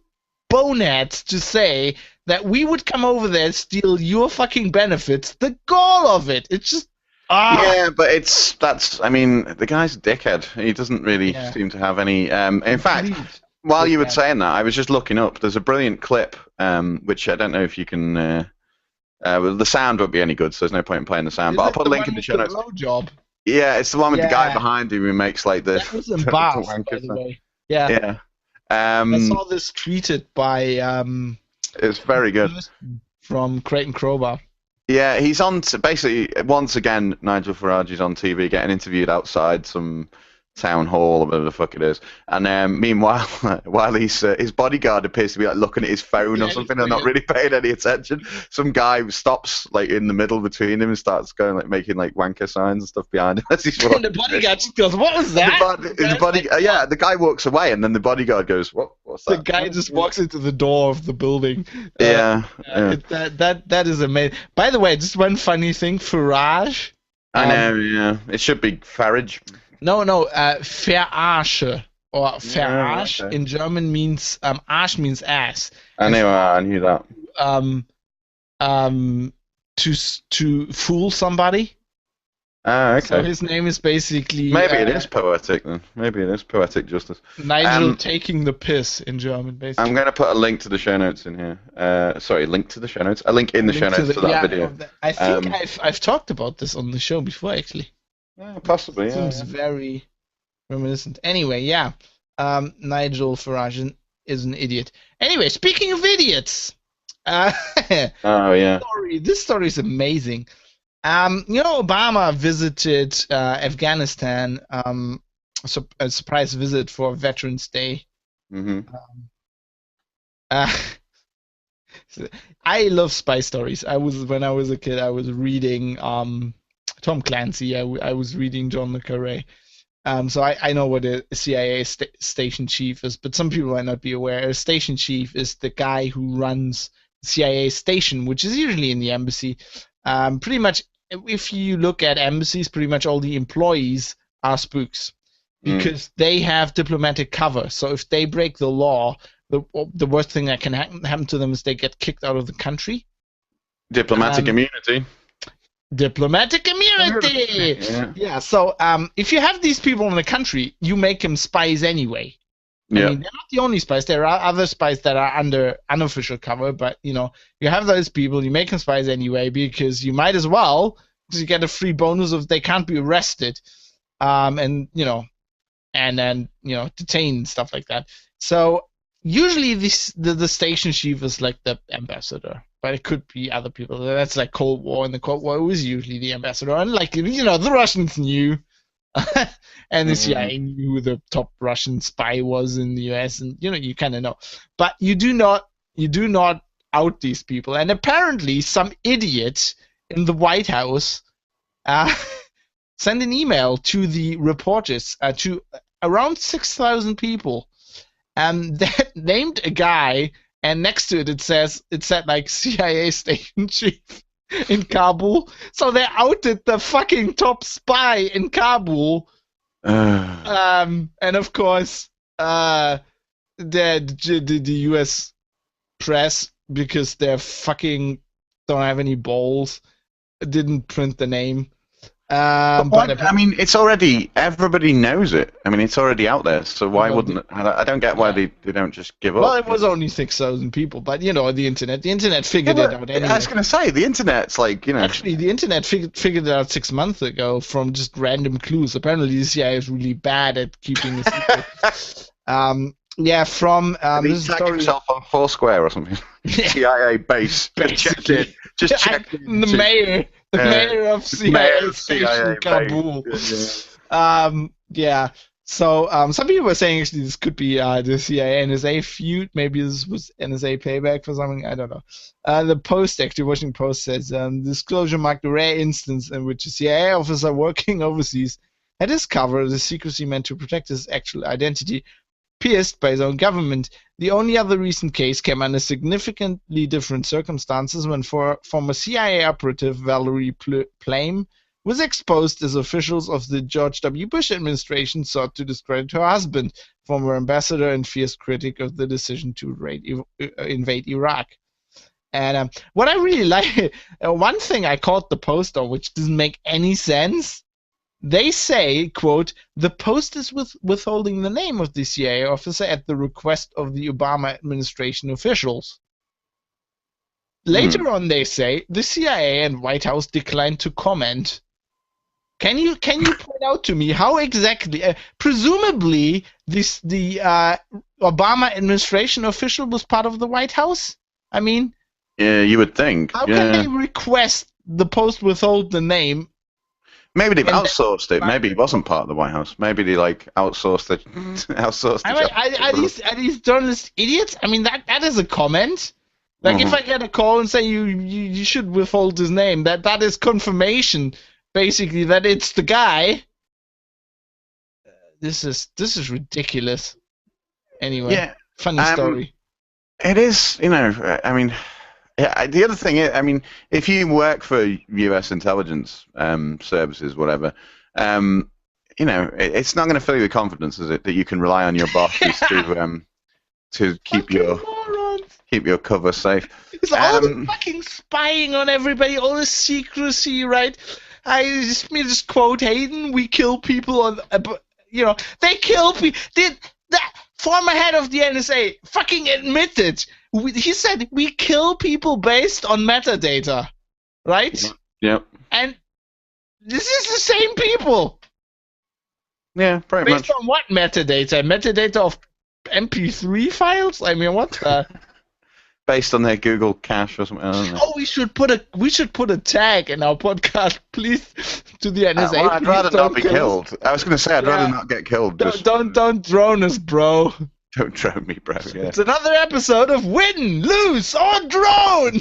boneheads to say that we would come over there and steal your fucking benefits, the gall of it. It's just Yeah, but I mean, the guy's a dickhead. He doesn't really seem to have any. In fact, while you were saying that, I was just looking up. There's a brilliant clip, which I don't know if you can. Well, the sound won't be any good, so there's no point in playing the sound. But I'll put a link in the show notes. Job? Yeah, it's the one with the guy behind him who makes like the. That was embarrassed, by the way. Yeah. I saw this tweeted by. It's very good. From Creighton Crowbar. Yeah, he's on basically once again. Nigel Farage is on TV getting interviewed outside some town hall or whatever the fuck it is, and meanwhile, while his bodyguard appears to be like looking at his phone or something and not really paying any attention, some guy stops like in the middle between him and starts going like making like wanker signs and stuff behind him as he's walking. And the bodyguard just goes, "What was that?" The guy walks away, and then the bodyguard goes, "What's that?" The guy just walks into the door of the building. That is amazing. By the way, just one funny thing, Farage. I know, yeah. It should be Farage. No, Verarsche or Verarsch in German means Arsch means ass. I knew that. To fool somebody. Okay. So his name is basically. Maybe it is poetic then. Maybe it is poetic justice. Nigel taking the piss in German, basically. I'm going to put a link to the show notes in here. Sorry, link to the show notes. A link in the show notes to that video. I think I've talked about this on the show before, actually. Possibly, yeah. Seems very reminiscent. Anyway, Nigel Farage is an idiot. Anyway, speaking of idiots, this story is amazing. Obama visited Afghanistan, a surprise visit for Veterans Day. I love spy stories. When I was a kid, I was reading Tom Clancy. I was reading John le Carré. So I know what a CIA station chief is, but some people might not be aware. A station chief is the guy who runs the CIA station, which is usually in the embassy. Pretty much, if you look at embassies, pretty much all the employees are spooks because they have diplomatic cover. So if they break the law, the worst thing that can happen to them is they get kicked out of the country. Diplomatic immunity. Diplomatic immunity. Yeah. So if you have these people in the country, you make them spies anyway. I mean, they're not the only spies. There are other spies that are under unofficial cover, but you have those people. You make them spies anyway because you might as well, because you get a free bonus if they can't be arrested, and then detained and stuff like that. So usually the station chief is like the ambassador, but it could be other people. That's like Cold War. In the Cold War, it was usually the ambassador, and like the Russians knew. And the CIA knew who the top Russian spy was in the US, and you kind of know, but you do not out these people. And apparently, some idiot in the White House sent an email to the reporters, to around 6,000 people, that named a guy, and next to it said like CIA station chief in Kabul. So they outed the fucking top spy in Kabul. And of course, the U.S. press, because they're fucking don't have any balls, didn't print the name. I mean, it's already, everybody knows it. I mean, it's already out there, so why wouldn't I don't get why they don't just give up. Well, it was only 6,000 people, but the internet figured it out anyway. I was going to say, the internet's like, Actually, the internet figured it out 6 months ago from just random clues. Apparently, the CIA is really bad at keeping a secret. Did he tag himself on Foursquare or something? CIA base. Just check in. The mayor of CIA station Kabul. So some people were saying actually this could be the CIA NSA feud. Maybe this was NSA payback for something. I don't know. The Washington Post says disclosure marked a rare instance in which a CIA officer working overseas had discovered the secrecy meant to protect his actual identity pierced by his own government. The only other recent case came under significantly different circumstances when former CIA operative Valerie Plame was exposed as officials of the George W. Bush administration sought to discredit her husband, former ambassador and fierce critic of the decision to invade Iraq. And what I really like, one thing I caught the post on, which doesn't make any sense. They say, quote, the Post is withholding the name of the CIA officer at the request of the Obama administration officials. Later on, they say, the CIA and White House declined to comment. Can you point out to me how exactly, presumably, the Obama administration official was part of the White House? I mean... Yeah, you would think. How can they request the Post withhold the name? Maybe they've outsourced it. Maybe it wasn't part of the White House. Maybe they outsourced it. Are these journalists idiots? I mean, that is a comment. Like if I get a call and say you should withhold his name, that is confirmation, basically, that it's the guy. This is ridiculous. Anyway, funny story. It is, I mean. Yeah, the other thing is, I mean, if you work for U.S. intelligence services, whatever, it's not going to fill you with confidence, is it, that you can rely on your bosses to keep your cover safe. It's all the fucking spying on everybody, all the secrecy, right? Just quote Hayden: "We kill people on, they kill people." That former head of the NSA fucking admitted. He said we kill people based on metadata, right? Yep. And this is the same people. Yeah, pretty much. Based on what metadata? Metadata of MP3 files? I mean, what the? Based on their Google cache or something. I don't know. Oh, we should put a tag in our podcast, please, to the NSA. Well, I'd rather not be killed. I was going to say I'd rather not get killed. Don't drone us, bro. Don't drone me, bro. Yeah. It's another episode of Win, Lose, or Drone!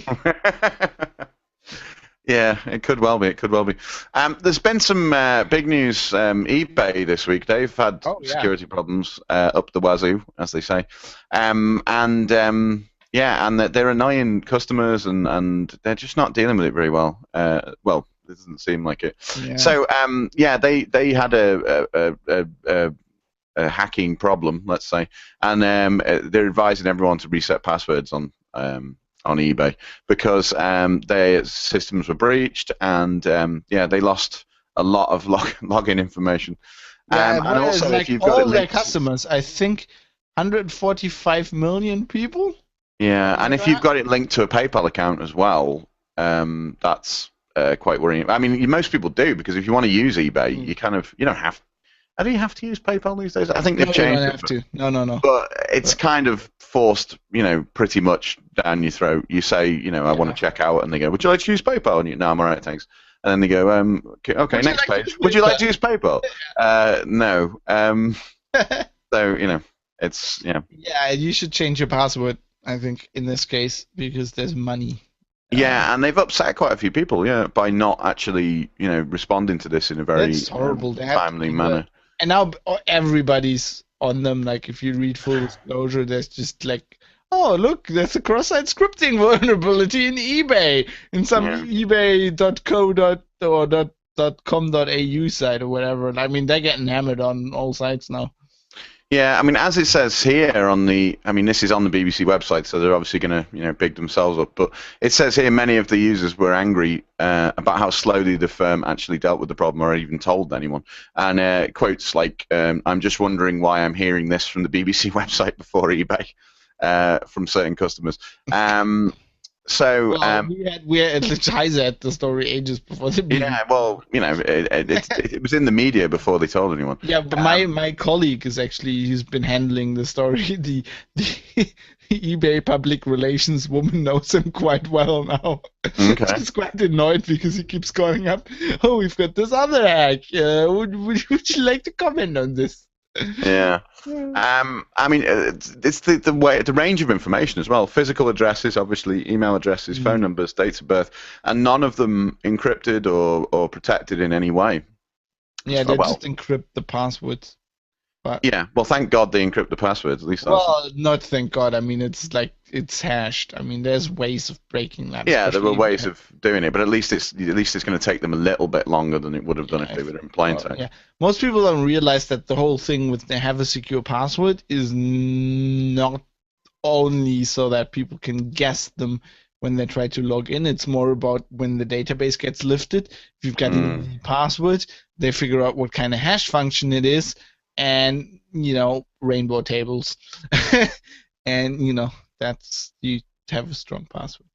Yeah, it could well be. There's been some big news. eBay this week. They've had security problems up the wazoo, as they say. And they're annoying customers, and they're just not dealing with it very well. Well, it doesn't seem like it. Yeah. So, they had a hacking problem, let's say, and they're advising everyone to reset passwords on eBay because their systems were breached, and they lost a lot of login information. And also, if you've got all their customers, I think 145 million people. Yeah, and if you've got it linked to a PayPal account as well, that's quite worrying. I mean, most people do, because if you want to use eBay, you don't have. Do you have to use PayPal these days? I think they've changed. You don't have to. No. But it's kind of forced, pretty much down your throat. You say, I want to check out, and they go, "Would you like to use PayPal?" And no, I'm all right, thanks. And then they go, "Okay, next page. Would you like to use PayPal?" No. So it's Yeah, you should change your password, I think, in this case, because there's money Yeah, and they've upset quite a few people, by not actually, responding to this in a very That's horrible. They have to timely do manner. that. And now everybody's on them. Like, if you read full disclosure, there's just like, oh, look, there's a cross-site scripting vulnerability in eBay, in some ebay.co.com.au site or whatever. I mean, they're getting hammered on all sites now. Yeah, I mean, as it says here this is on the BBC website, so they're obviously going to, big themselves up. But it says here many of the users were angry about how slowly the firm actually dealt with the problem or even told anyone. And quotes like, "I'm just wondering why I'm hearing this from the BBC website before eBay," from certain customers. We had Heise had the story ages before the BBC. Yeah, well, it was in the media before they told anyone. Yeah, but my colleague he's been handling the story. The eBay public relations woman knows him quite well now. Okay. She's quite annoyed because he keeps calling up. Oh, we've got this other hack. Would you like to comment on this? Yeah. It's the range of information as well. Physical addresses, obviously, email addresses, phone numbers, dates of birth, and none of them encrypted or protected in any way. Yeah, they just encrypt the passwords. But yeah, well, thank God they encrypt the passwords. At least. Not thank God. I mean, it's hashed. I mean, there's ways of breaking that. Yeah, there were ways of doing it, but at least it's going to take them a little bit longer than it would have done if they were in plain text. Yeah, most people don't realize that the whole thing with they have a secure password is not only so that people can guess them when they try to log in. It's more about when the database gets lifted. If you've got a password, they figure out what kind of hash function it is. And, rainbow tables. And, that's, you have a strong password.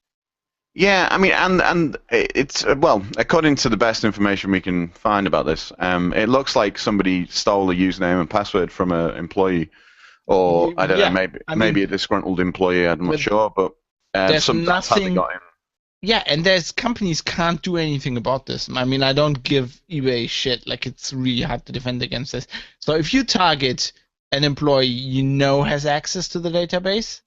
Yeah, I mean, and it's, according to the best information we can find about this, it looks like somebody stole a username and password from an employee, or, I don't know, maybe a disgruntled employee, I'm not sure, but that's how they got in. Yeah, and there's companies can't do anything about this. I mean, I don't give eBay shit. Like, it's really hard to defend against this. So if you target an employee has access to the database,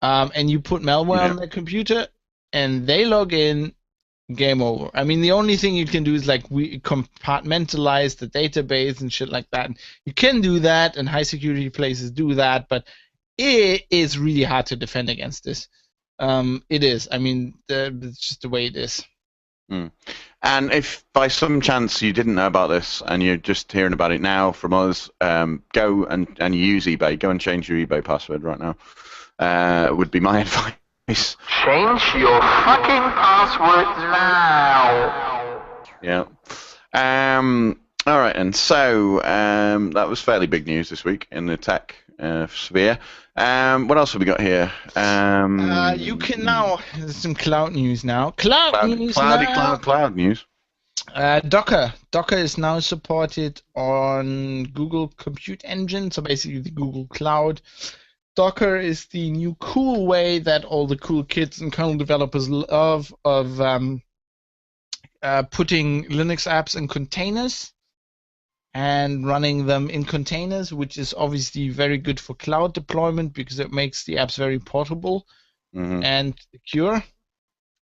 and you put malware on their computer, and they log in, game over. I mean, the only thing you can do is, like, we compartmentalize the database and shit like that. You can do that, and high security places do that, but it is really hard to defend against this. It is. I mean, it's just the way it is. And if by some chance you didn't know about this and you're just hearing about it now from us, go and use eBay. Go and change your eBay password right now. Would be my advice. Change your fucking password now. Yeah. All right, and so that was fairly big news this week in the tech sphere. What else have we got here? You can now. There's some cloud news now. Cloud news. Docker. Docker is now supported on Google Compute Engine, so basically the Google Cloud. Docker is the new cool way that all the cool kids and kernel developers love of putting Linux apps in containers and running them in containers, which is obviously very good for cloud deployment because it makes the apps very portable and secure.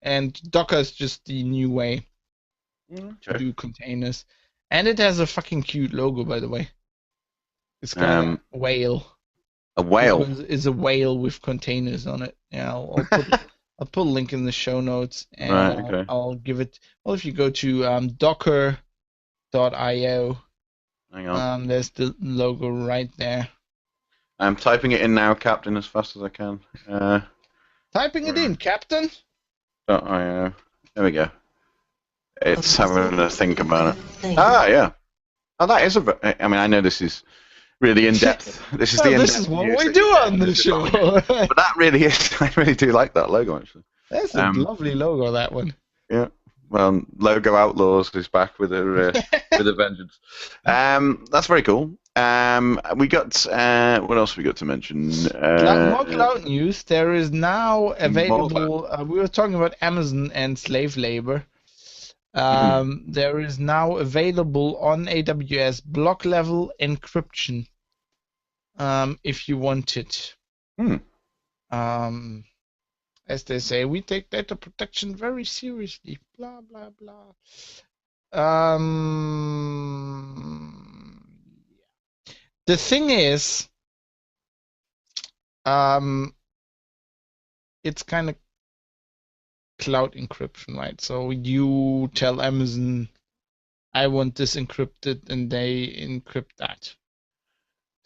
And Docker is just the new way to do containers. And it has a fucking cute logo, by the way. It's got a whale. A whale? It's a whale with containers on it. Yeah, I'll put a link in the show notes, and I'll give it. Well, if you go to docker.io, hang on. There's the logo right there. I'm typing it in now, Captain, as fast as I can. Typing it in, Captain. .io. There we go. It's having a think about it. Ah, yeah. Oh, that is I mean, I know this is really in depth. This is This is what we do on the show. But that really is. I really do like that logo, actually. That's a lovely logo, that one. Yeah. Well, Logo Outlaws is back with a vengeance. That's very cool. We got what else have we got to mention? More cloud news. There is now available. We were talking about Amazon and slave labor. There is now available on AWS block level encryption. If you want it. as they say, we take data protection very seriously. Blah blah blah. The thing is, it's kind of cloud encryption, right? So you tell Amazon, I want this encrypted, and they encrypt that.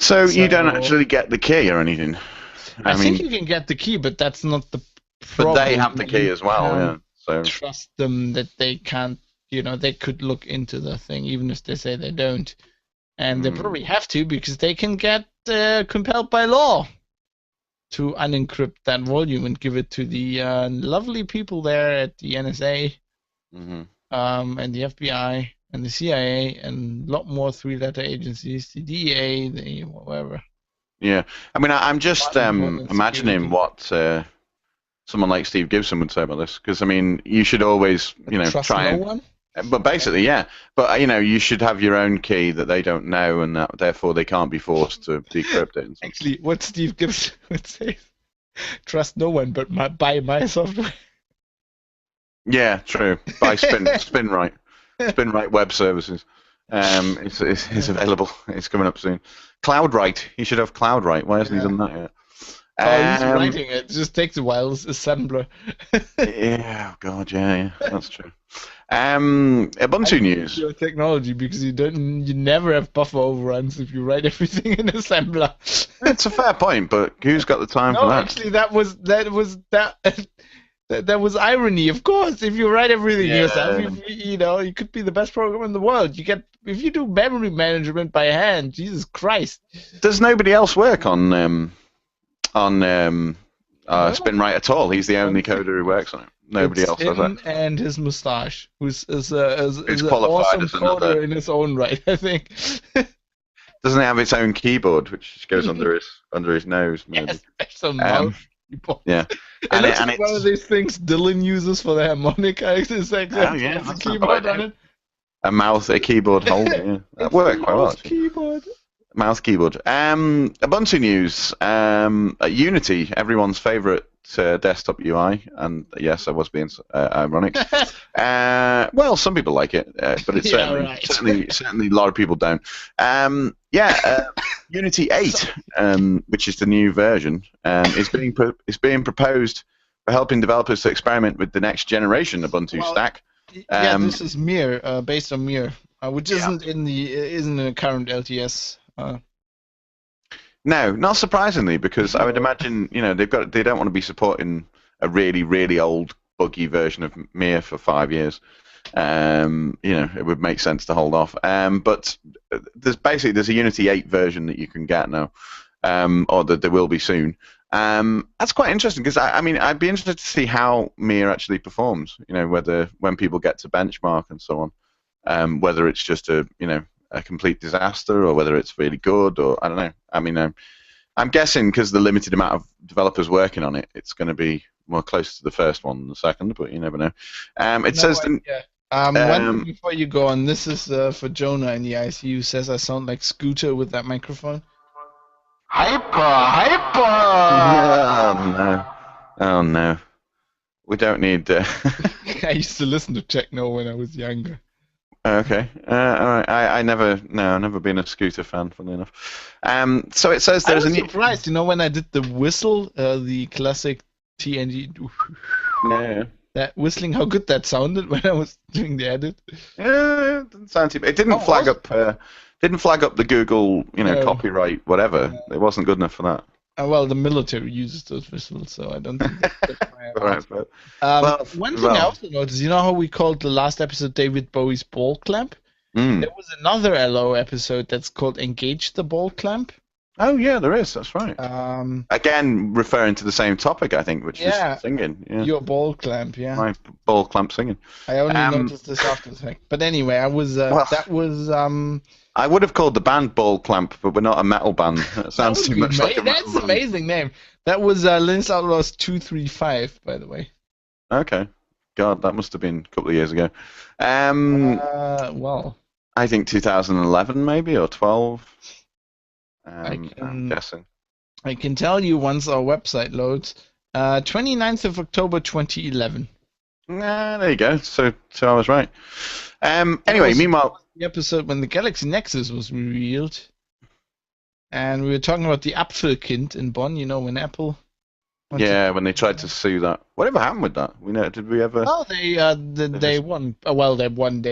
So you don't actually get the key or anything. I think you can get the key, but that's not the problem. But they have the key as well, yeah. So trust them that they can't, they could look into the thing, even if they say they don't. And they probably have to, because they can get compelled by law to unencrypt that volume and give it to the lovely people there at the NSA, and the FBI and the CIA and a lot more three-letter agencies, the DEA, the whatever. Yeah, I mean, I'm just imagining what someone like Steve Gibson would say about this, because I mean, you should always, Trust try no and. one? But basically, yeah. But you should have your own key that they don't know, and that therefore they can't be forced to decrypt it. Actually, what Steve Gibson would say: trust no one, but buy my software. Yeah, true. Buy SpinRite Web Services. It's available. It's coming up soon. CloudWrite. You should have CloudWrite. Why hasn't he done that yet? He's writing it. It just takes a while. It's assembler. Yeah, oh God, yeah, that's true. Ubuntu news. Your technology, because you never have buffer overruns if you write everything in assembler. It's a fair point, but who's got the time for that? No, actually, that was irony. Of course, if you write everything yourself, you could be the best programmer in the world. If you do memory management by hand, Jesus Christ. Does nobody else work on SpinRite at all? He's the only coder who works on it. Nobody else does that. And his moustache, who's is qualified an awesome as coder another. in his own right, I think. Doesn't it have its own keyboard, which goes under his nose? Maybe. Yes, special mouse keyboard. Yeah, and it's like one of these things Dylan uses for the harmonica. It's like that's a keyboard on it. A keyboard holder. Yeah, that worked quite well. Keyboard. Mouse keyboard. Ubuntu news. Unity, everyone's favorite desktop UI, and yes, I was being ironic. Well, some people like it, but it's certainly a lot of people don't. Unity 8, which is the new version, is being proposed for helping developers to experiment with the next generation Ubuntu stack. This is Mir, based on Mir, which isn't in the current LTS. No, not surprisingly, because I would imagine they don't want to be supporting a really, really old buggy version of Mir for 5 years. It would make sense to hold off. But there's a Unity 8 version that you can get now, or that there will be soon. That's quite interesting, because I'd be interested to see how Mir actually performs. Whether when people get to benchmark and so on, whether it's just a complete disaster, or whether it's really good, or I don't know. I'm guessing, because the limited amount of developers working on it, it's going to be more close to the first one than the second, but you never know. One thing before you go on, this is for Jonah in the ICU. Says I sound like Scooter with that microphone. Hyper! Oh no. We don't need. I used to listen to techno when I was younger. Okay. All right. I've never been a Scooter fan, funnily enough. So it says there's I was surprised, when I did the whistle, the classic TNG. Yeah. That whistling, how good that sounded when I was doing the edit. Yeah, it didn't sound too bad. It didn't flag up. Didn't flag up the Google, copyright, whatever. It wasn't good enough for that. Well, the military uses those whistles, so I don't think that's right, but, one thing I also noticed, how we called the last episode David Bowie's Ball Clamp? There was another LO episode that's called Engage the Ball Clamp. Oh, yeah, there is. That's right. Again, referring to the same topic, I think, which is singing. Yeah. Your ball clamp, yeah. My ball clamp singing. I only noticed this after the fact. But anyway, I was. That was. I would have called the band Ball Clamp, but we're not a metal band. That sounds too much like a metal That's an amazing name. That was Linux Outlaws 235, by the way. Okay. God, that must have been a couple of years ago. Well. I think 2011 maybe, or 12. I'm guessing. I can tell you once our website loads, 29th of October 2011. There you go. So I was right. Anyway, meanwhile, the episode when the Galaxy Nexus was revealed, and we were talking about the Apfelkind in Bonn. You know, when Apple. When they tried to sue that. Whatever happened with that? Did we ever? Oh, they won. Well, they won.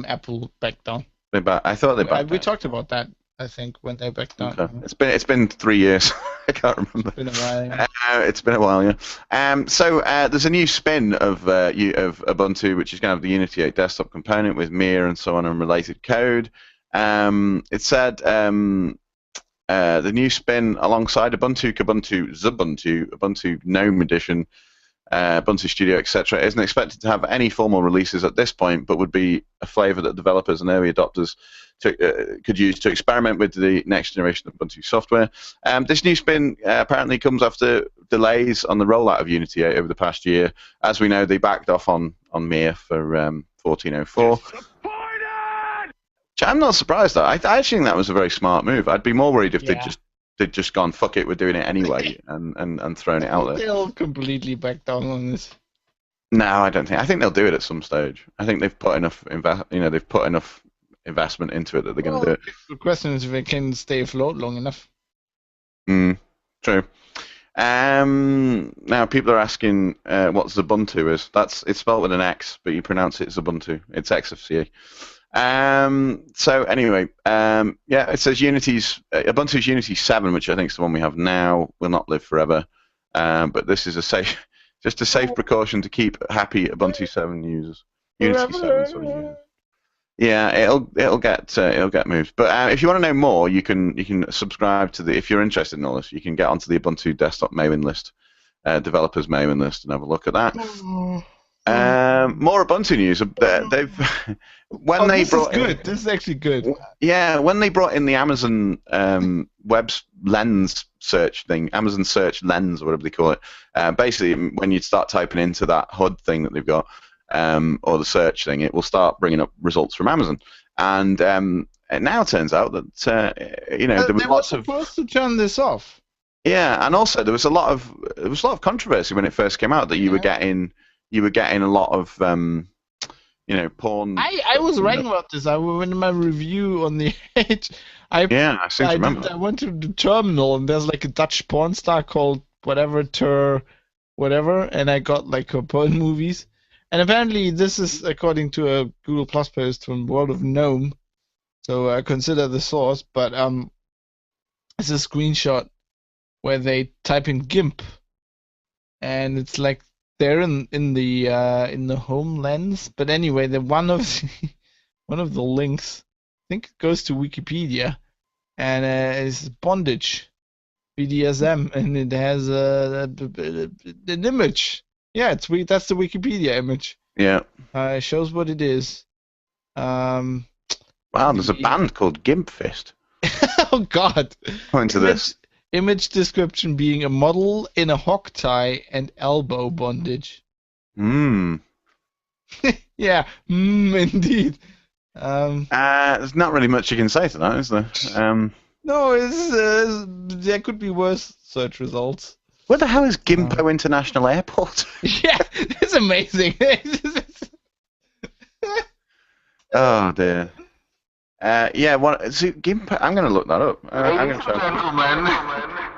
Apple backed down. I thought they backed. We talked about that. I think when they backed down. Okay. It's been 3 years. I can't remember. It's been a while. Yeah. It's been a while, yeah. So there's a new spin of Ubuntu, which is going to have the Unity 8 desktop component with Mir and so on and related code. It said the new spin alongside Ubuntu, Kubuntu, Xubuntu, Ubuntu GNOME Edition, Ubuntu Studio, etc., isn't expected to have any formal releases at this point, but would be a flavor that developers and early adopters could use to experiment with the next generation of Ubuntu software. This new spin apparently comes after delays on the rollout of Unity 8 over the past year. As we know, they backed off on Mir for 1404. I'm not surprised though. I actually think that was a very smart move. I'd be more worried if they'd just gone fuck it, we're doing it anyway, and thrown it out there. They'll completely back down on this. No, I don't think. I think they'll do it at some stage. I think they've put enough investment into it that they're going to do it. The question is if they can stay afloat long enough. True. Now people are asking what Xubuntu is. It's spelled with an X, but you pronounce it Xubuntu. It's XFCE. So anyway, it says Ubuntu's Unity 7, which I think is the one we have now, will not live forever. But this is a safe precaution to keep happy Ubuntu 7 users. Unity 7 users. Yeah, it'll get moved. But if you want to know more, you can subscribe to if you're interested in all this, you can get onto the Ubuntu desktop mailing list, developers mailing list, and have a look at that. More Ubuntu news. This is actually good. Yeah, when they brought in the Amazon Web Lens search thing, Amazon Search Lens, or whatever they call it, basically when you start typing into that HUD thing that they've got, or the search thing, it will start bringing up results from Amazon. And it now turns out that there was lots of supposed to turn this off. Yeah, and also there was a lot of controversy when it first came out that you were getting a lot of porn. I was writing about this. I went in my review on the Edge. I seem to remember. I went to the terminal and there's like a Dutch porn star called whatever, and I got like her porn movies. And apparently this is according to a Google Plus post from World of Gnome. So I consider the source, but it's a screenshot where they type in GIMP, and it's like they're in the home lens. But anyway, one of the links, I think it goes to Wikipedia, and it's bondage, BDSM, and it has an image. Yeah, that's the Wikipedia image. Yeah. It shows what it is. Wow, there's a band called Gimp Fist. Oh God. Into this. Image description being a model in a hog tie and elbow bondage. Yeah, indeed. There's not really much you can say to that, is there? No, there could be worse search results. Where the hell is Gimpo International Airport? Yeah, it's amazing. Oh dear. Gimpo? I'm going to look that up. Ladies and gentlemen,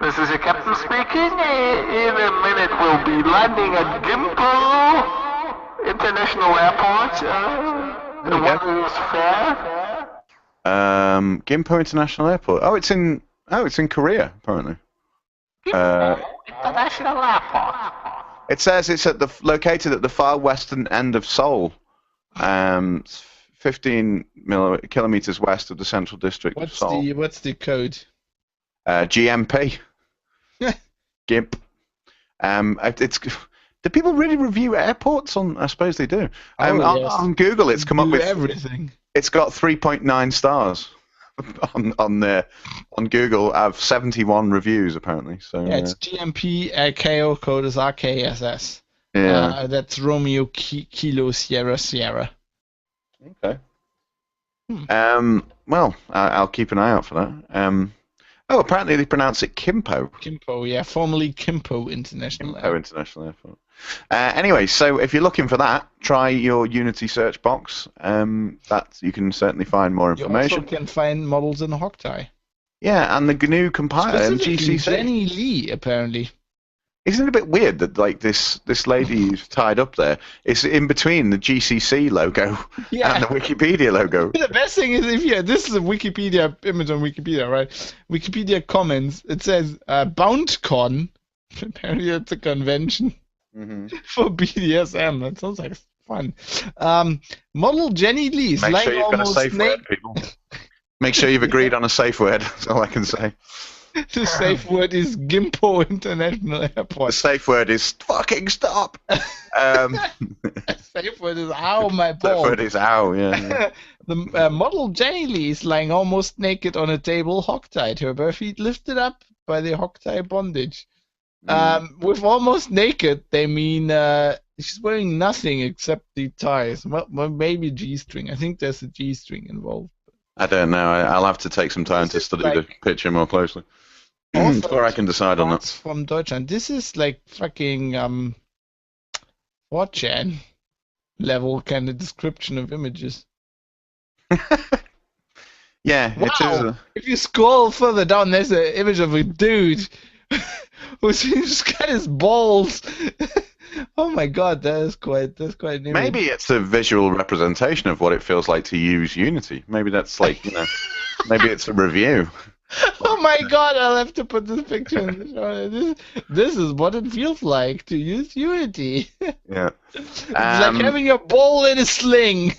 this is your captain speaking. In a minute, we'll be landing at Gimpo International Airport. The weather is fair. Gimpo International Airport. Oh, it's in Korea apparently. International Airport. It says it's located at the far western end of Seoul, 15 kilometers west of the central district of Seoul. What's the code? GMP. GIMP. Do people really review airports on? I suppose they do. Yes. On Google, it's come up with everything. It's got 3.9 stars on Google. I have 71 reviews apparently. So yeah, it's GMP. KO code is RKSS. Yeah, that's Romeo Kilo Sierra Sierra. Okay. Well, I'll keep an eye out for that. Oh, apparently they pronounce it Kimpo. Kimpo, yeah, formerly Kimpo International Kimpo International Airport. Anyway, so if you're looking for that, try your Unity search box. That you can certainly find more You information. also can find models in Hogtie. Yeah, and the GNU compiler, Specifically, GCC. Jenny Lee, apparently. Isn't it a bit weird that like this lady who's tied up there is in between the GCC logo Yeah. and the Wikipedia logo? The best thing is this is a Wikipedia image on Wikipedia, right? Wikipedia comments. It says BoundCon. Apparently, it's a convention for BDSM. That sounds like fun. Model Jenny Lee. Make sure you've got a safe word, people. Make sure you've agreed on a safe word. That's all I can say. The safe word is Gimpo International Airport. The safe word is fucking stop. The safe word is ow, my Safe ball. word is ow, yeah. The model Jenny Lee is lying almost naked on a table, hogtied, her bare feet lifted up by the hogtie bondage. With almost naked, they mean she's wearing nothing except the ties. Well, maybe G-string. I think there's a G-string involved. I don't know. I'll have to take some time to study the picture more closely before I can decide on that. From Deutschland. This is like fucking 4chan level kind of description of images. Yeah, Wow. it is. If you scroll further down, there's an image of a dude who's just got his balls. Oh my god, that's quite an image. Maybe it's a visual representation of what it feels like to use Unity. Maybe that's like, maybe it's a review. Oh my god, I'll have to put this picture in the show. This is what it feels like to use Unity. Yeah. It's like having a ball in a sling.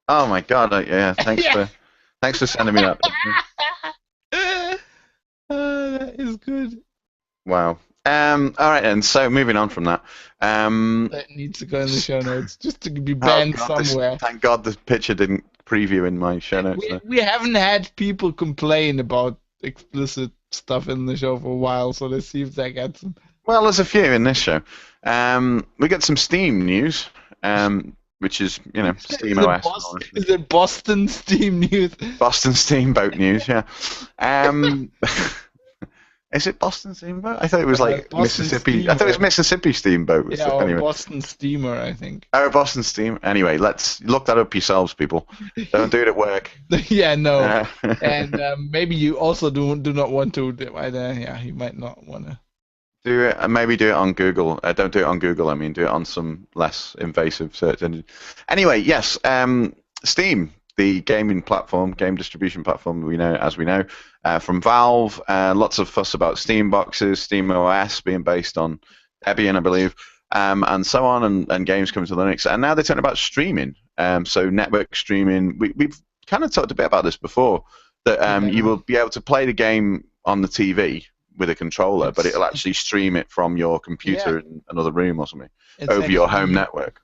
Oh my god, yeah, thanks for sending me that. That is good. Wow. All right, then. So moving on from that. That needs to go in the show notes just to be banned somewhere. Thank God the picture didn't preview in my show notes. We haven't had people complain about explicit stuff in the show for a while, so let's see if that gets them. Well, there's a few in this show. We got some Steam news, which is, Steam OS. Is it Boston Steam news? Boston Steamboat news, yeah. Is it Boston Steamboat? I thought it was like Mississippi. Steamer. I thought it was Mississippi Steamboat. Yeah, or anyway. Boston Steamer, I think. Oh, Boston Steam. Anyway, let's look that up yourselves, people. Don't do it at work. Yeah, no. And maybe you also do not want to. Yeah, you might not want to. Do it, and maybe do it on Google. Don't do it on Google. I mean, do it on some less invasive search engine. Anyway, yes, Steam, the gaming platform, game distribution platform we know from Valve. Lots of fuss about Steam boxes, Steam OS being based on Debian, I believe, and so on, and games coming to Linux. And now they're talking about streaming. So network streaming. We've kind of talked a bit about this before, that you will be able to play the game on the TV with a controller, but it'll actually stream it from your computer in another room or something over your home network.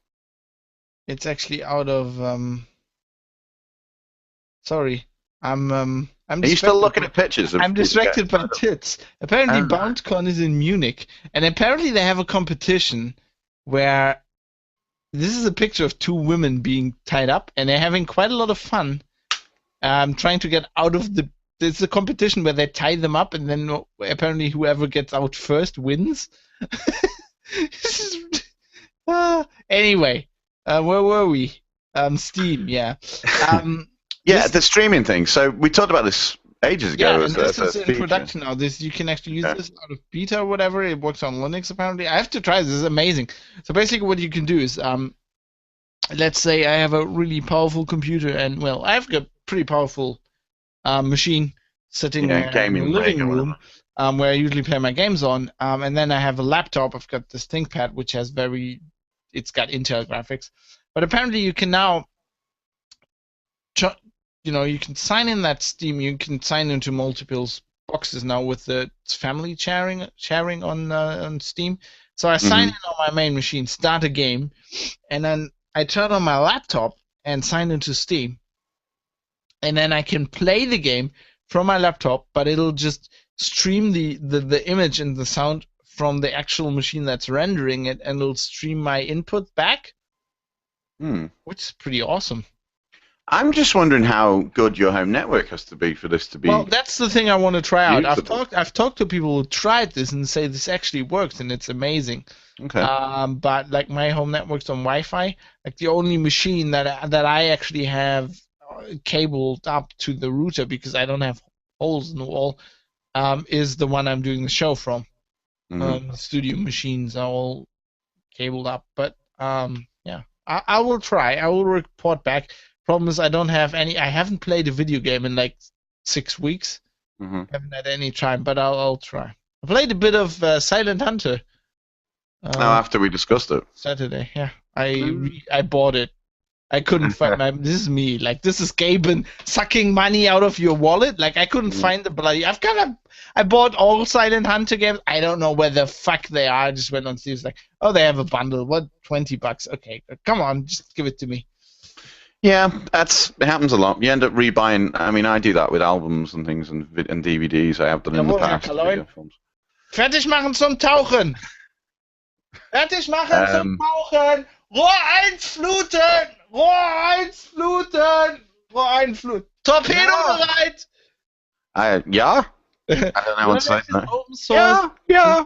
It's actually out of. Sorry, I'm Are you still looking at pictures? I'm distracted by tits. Apparently, BoundCon is in Munich, and apparently they have a competition where this is a picture of two women being tied up, and they're having quite a lot of fun, trying to get out of the. There's a competition where they tie them up, and then apparently whoever gets out first wins. Anyway, where were we? Steam, yeah. Yeah, the streaming thing. So we talked about this ages ago. Yeah, and this is in production now. You can actually use this out of beta or whatever. It works on Linux apparently. I have to try this. It's amazing. So basically, what you can do is, let's say I have a really powerful computer, and well, I've got pretty powerful machine sitting in the living room, where I usually play my games on, and then I have a laptop. I've got this ThinkPad, which has it's got Intel graphics, but apparently you can now. You can sign in that Steam. You can sign into multiple boxes now with the family sharing on Steam. So I sign in on my main machine, start a game, and then I turn on my laptop and sign into Steam. And then I can play the game from my laptop, but it'll just stream the image and the sound from the actual machine that's rendering it, and it'll stream my input back, which is pretty awesome. I'm just wondering how good your home network has to be for this to be. Well, that's the thing I want to try out. usable. I've talked to people who tried this and say this actually works and it's amazing. Okay. But like my home network's on Wi-Fi. Like the only machine that I actually have cabled up to the router because I don't have holes in the wall is the one I'm doing the show from. Mhm. Studio machines are all cabled up, but yeah, I will try. I will report back. Problem is I don't have any. I haven't played a video game in like 6 weeks. Mhm. Haven't had any time, but I'll try. I played a bit of Silent Hunter. Now, after we discussed it. Saturday, yeah. I bought it. I couldn't find my. This is me. Like this is Gaben sucking money out of your wallet. Like I couldn't find the bloody. I bought all Silent Hunter games. I don't know where the fuck they are. I just went on Steam. Like, oh, they have a bundle. What, $20? Okay, come on, just give it to me. Yeah, it happens a lot. You end up rebuying. I mean, I do that with albums and things and DVDs. I have done in the Jawohl, Herr past. Kaloin. video films. Fertig machen zum Tauchen. Fertig machen zum Tauchen. Rohr 1 fluten. Rohr 1 fluten. Rohr 1 fluten. Torpedo bereit. Yeah. I don't know what to say. This is open source. Yeah.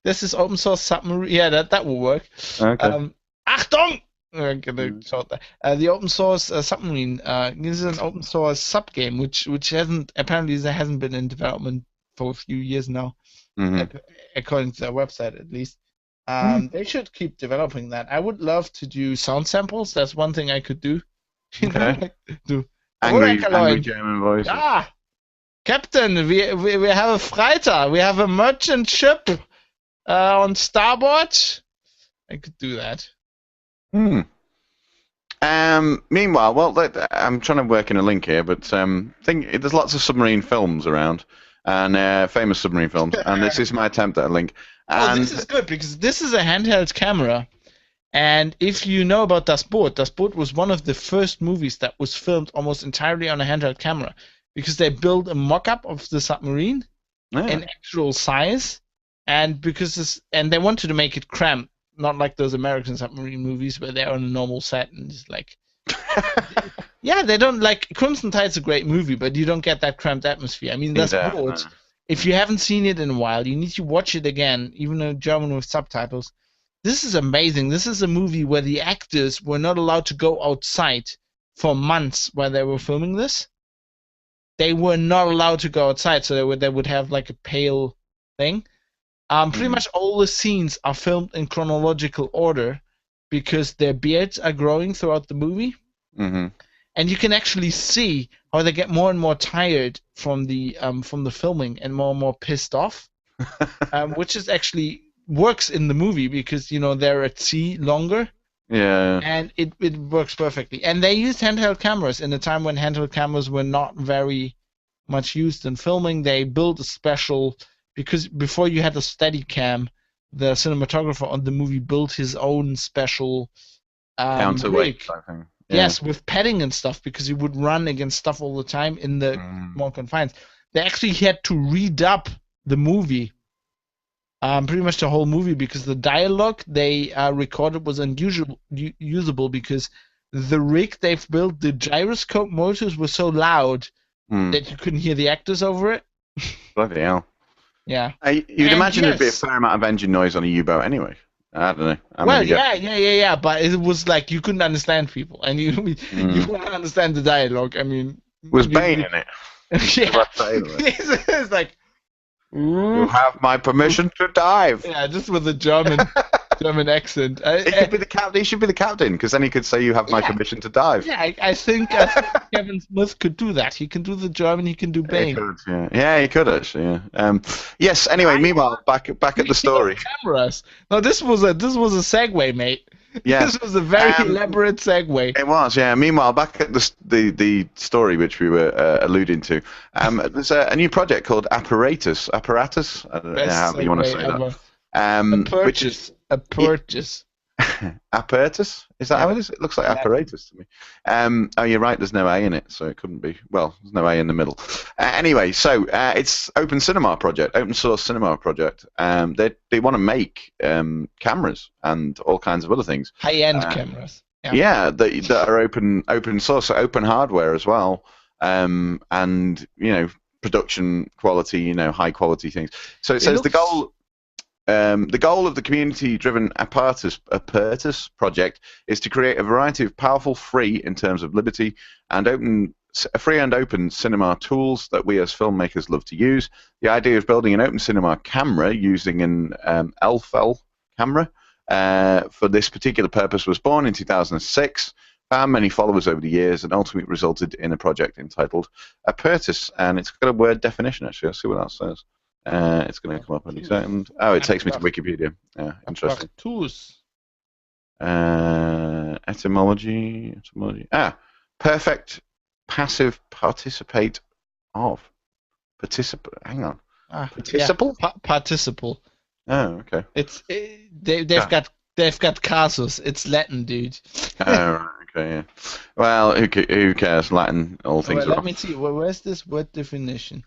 This is open source submarine. Yeah, that will work. Okay. Achtung! I'm gonna short that. The open source submarine. This is an open source sub game, which hasn't been in development for a few years now, according to their website at least. They should keep developing that. I would love to do sound samples. That's one thing I could do. Okay. do Angry German voice. Ah, Captain, we have a freighter. We have a merchant ship on starboard. I could do that. Meanwhile, I'm trying to work in a link here, but there's lots of submarine films around, and famous submarine films, and this is my attempt at a link. And this is good because this is a handheld camera, and if you know about Das Boot was one of the first movies that was filmed almost entirely on a handheld camera because they built a mock-up of the submarine in actual size, and they wanted to make it cramped. Not like those American submarine movies where they're on a normal set and just like, yeah, they don't like. Crimson Tide's a great movie, but you don't get that cramped atmosphere. I mean, that's broad. If you haven't seen it in a while, you need to watch it again, even in German with subtitles. This is amazing. This is a movie where the actors were not allowed to go outside for months while they were filming this. They were not allowed to go outside, so they would have like a pale thing. Pretty much all the scenes are filmed in chronological order because their beards are growing throughout the movie. And you can actually see how they get more and more tired from the filming and more pissed off, which is actually works in the movie because they're at sea longer. Yeah. And it works perfectly. And they used handheld cameras in a time when handheld cameras were not very much used in filming. They built a special. Because before you had a Steadicam, the cinematographer on the movie built his own special counterweight type thing. Yeah. Yes, with padding and stuff, because he would run against stuff all the time in the more confines. They actually had to redub the movie, pretty much the whole movie, because the dialogue they recorded was unusable because the rig they've built, the gyroscope motors were so loud that you couldn't hear the actors over it. Bloody hell. Yeah. You'd imagine there'd be a fair amount of engine noise on a U-boat anyway. I don't know. Yeah. But it was like you couldn't understand people, and you wouldn't understand the dialogue. I mean, was Bane in it? Yeah. It's like, you have my permission to dive. Yeah, just with a German accent. He could be the captain. He should be the captain, because then he could say, "You have my permission to dive." Yeah, I think Kevin Smith could do that. He can do the German. He can do Bane. He could, yeah, he could actually. Yeah. Yes. Anyway, meanwhile, back at the story. Cameras. No, this was a segue, mate. Yeah. This was a very elaborate segue. It was, yeah. Meanwhile, back at the story which we were alluding to, there's a new project called Apparatus. I don't know how you want to say that. A purchase. Apparatus? Is that how it is? It looks like apparatus to me. Oh, you're right. There's no A in it, so it couldn't be. Well, there's no A in the middle. Anyway, so it's open source cinema project. They want to make cameras and all kinds of other things. High-end cameras. Yeah, that are open source, so open hardware as well, and production quality, high quality things. So it says the goal of the community-driven Apertus project is to create a variety of powerful, free in terms of liberty and free and open cinema tools that we as filmmakers love to use. The idea of building an open cinema camera using an LFL camera for this particular purpose was born in 2006, found many followers over the years, and ultimately resulted in a project entitled Apertus. And it's got a word definition, actually. Let's see what that says. It's going to come up any second. Oh, it takes me to Wikipedia. Yeah, interesting. Etymology. Perfect passive participate of. Hang on. Participle? Yeah, participle. Oh, okay. They've got casus. It's Latin, dude. Oh, okay. Yeah. Well, who cares? Latin, all things are. Let me see. Where's this word definition?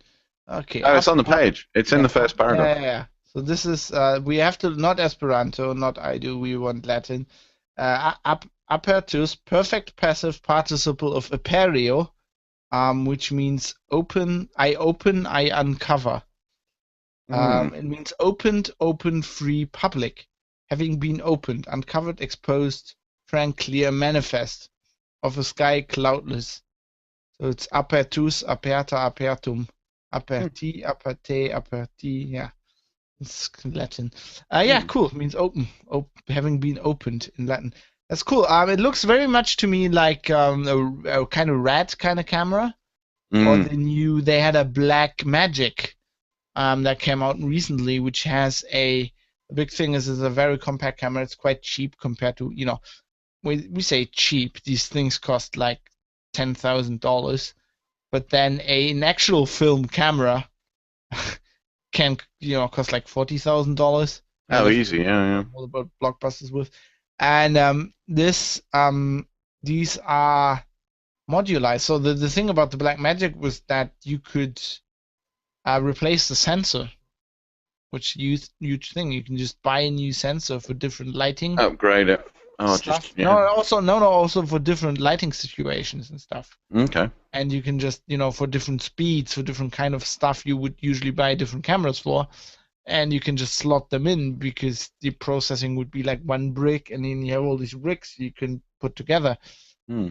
Okay. Oh, it's on the page. It's in the first paragraph. Yeah. So this is we have to not Esperanto, not I do. We want Latin. Apertus, perfect passive participle of aperio, which means open. I uncover. It means opened, open, free, public. Having been opened, uncovered, exposed, frank, clear, manifest, of a sky cloudless. So it's apertus, aperta, apertum, aperti, aperte, aperti. Yeah, it's Latin. Yeah, cool. It means open, having been opened in Latin. That's cool. It looks very much to me like a kind of red kind of camera. Or they had a Black Magic that came out recently, which has the big thing is it's a very compact camera. It's quite cheap compared to, we say cheap. These things cost like $10,000, but then an actual film camera can, cost like $40,000. Oh, easy, yeah. All about blockbusters with, and these are modularized. So the thing about the Black Magic was that you could replace the sensor, which huge thing. You can just buy a new sensor for different lighting. Upgrade it. Oh, stuff. Also for different lighting situations and stuff. Okay. And you can just, for different speeds, for different kind of stuff you would usually buy different cameras for, and you can just slot them in because the processing would be like one brick, and then you have all these bricks you can put together.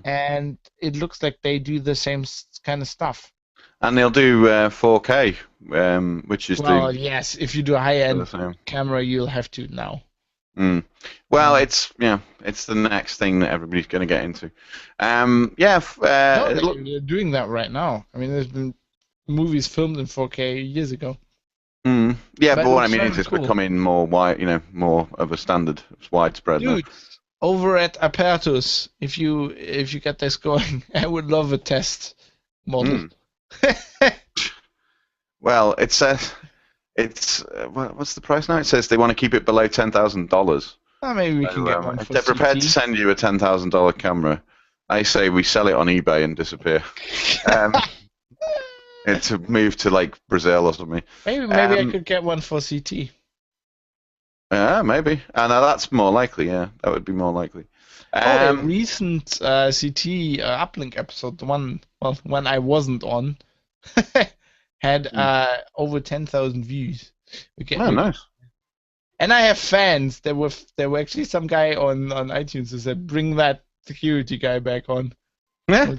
And it looks like they do the same kind of stuff. And they'll do 4K, which is yes. If you do a high-end camera, you'll have to now. Well, it's the next thing that everybody's going to get into. They're doing that right now. I mean, there's been movies filmed in 4K years ago. Yeah, but what I mean is it's becoming more more of a standard. It's widespread. Dude, over at Apertus, if you get this going, I would love a test model. Well, it says what's the price now? It says they want to keep it below $10,000. Maybe we can get one. If they're prepared to send you a $10,000 camera, I say we sell it on eBay and disappear. To move to like Brazil or something. Maybe I could get one for CT. Yeah, maybe. That's more likely. Yeah, that would be more likely. A recent CT uplink episode, the one I wasn't on, had over 10,000 views. Nice. And I have fans. There were actually some guy on iTunes who said, "Bring that security guy back on." Yeah. I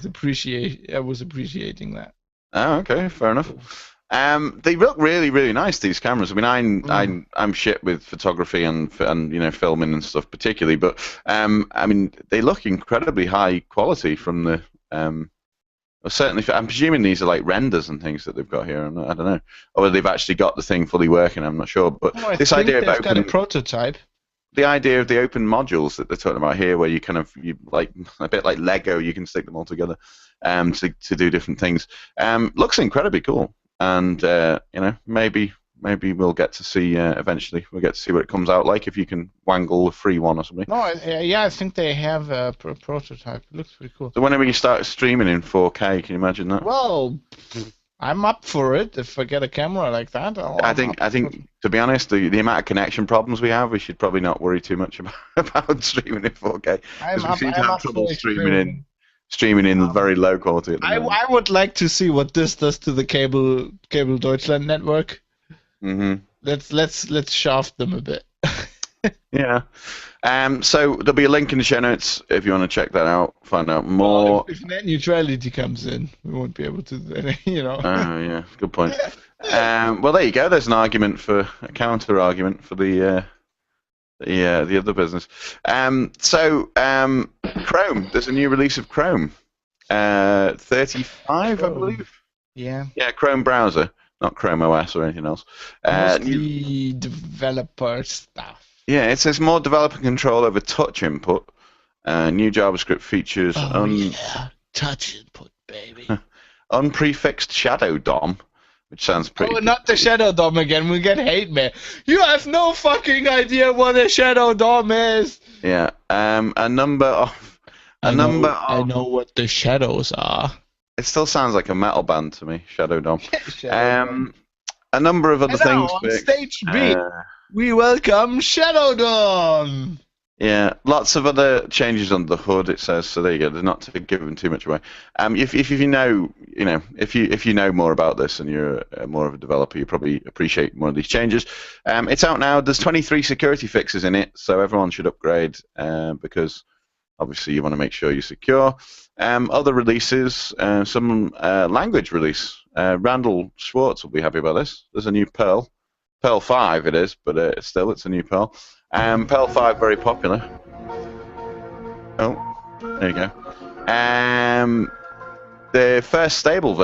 was appreciating that. Oh, okay, fair enough. They look really, really nice, these cameras. I mean, I'm shit with photography and filming and stuff particularly, but I mean, they look incredibly high quality from the certainly. I'm presuming these are like renders and things that they've got here. I don't know, or whether they've actually got the thing fully working. I'm not sure. But this idea of got a prototype. The idea of the open modules that they're talking about here, where you like a bit like Lego, you can stick them all together to do different things. Looks incredibly cool. And maybe we'll get to see eventually. We'll get to see what it comes out like if you can wangle a free one or something. No, I think they have a prototype. It looks pretty cool. So whenever you start streaming in 4K, can you imagine that? Well, I'm up for it. If I get a camera like that, I think to be honest, the amount of connection problems we have, we should probably not worry too much about streaming in 4K, because we seem to have trouble streaming in very low quality at the moment. I would like to see what this does to the cable Deutschland network. Mm-hmm. Let's shaft them a bit. Yeah. So there'll be a link in the show notes if you want to check that out, find out more. Well, if net neutrality comes in, we won't be able to, you know. Oh yeah, good point. Well, there you go. There's an argument for a counter argument for the other business. Chrome. There's a new release of Chrome, 35, I believe. Yeah. Yeah, Chrome browser, not Chrome OS or anything else. Mostly developer stuff. Yeah, it says more developer control over touch input. New JavaScript features. Touch input, baby. Unprefixed shadow DOM, which sounds pretty. Oh, not the shadow DOM again. We get hate mail. You have no fucking idea what a shadow DOM is. Yeah. I know what the shadows are. It still sounds like a metal band to me, Shadow DOM. A number of other things. On stage B, we welcome Shadow DOM. Yeah, lots of other changes under the hood. It says so. There you go. They're not to give them too much away. If you know more about this and you're more of a developer, you probably appreciate more of these changes. It's out now. There's 23 security fixes in it, so everyone should upgrade because obviously you want to make sure you're secure. Other releases, some language release. Randall Schwartz will be happy about this. There's a new Perl 5 it is, but still it's a new Perl. Perl 5 very popular. Oh, there you go. The first stable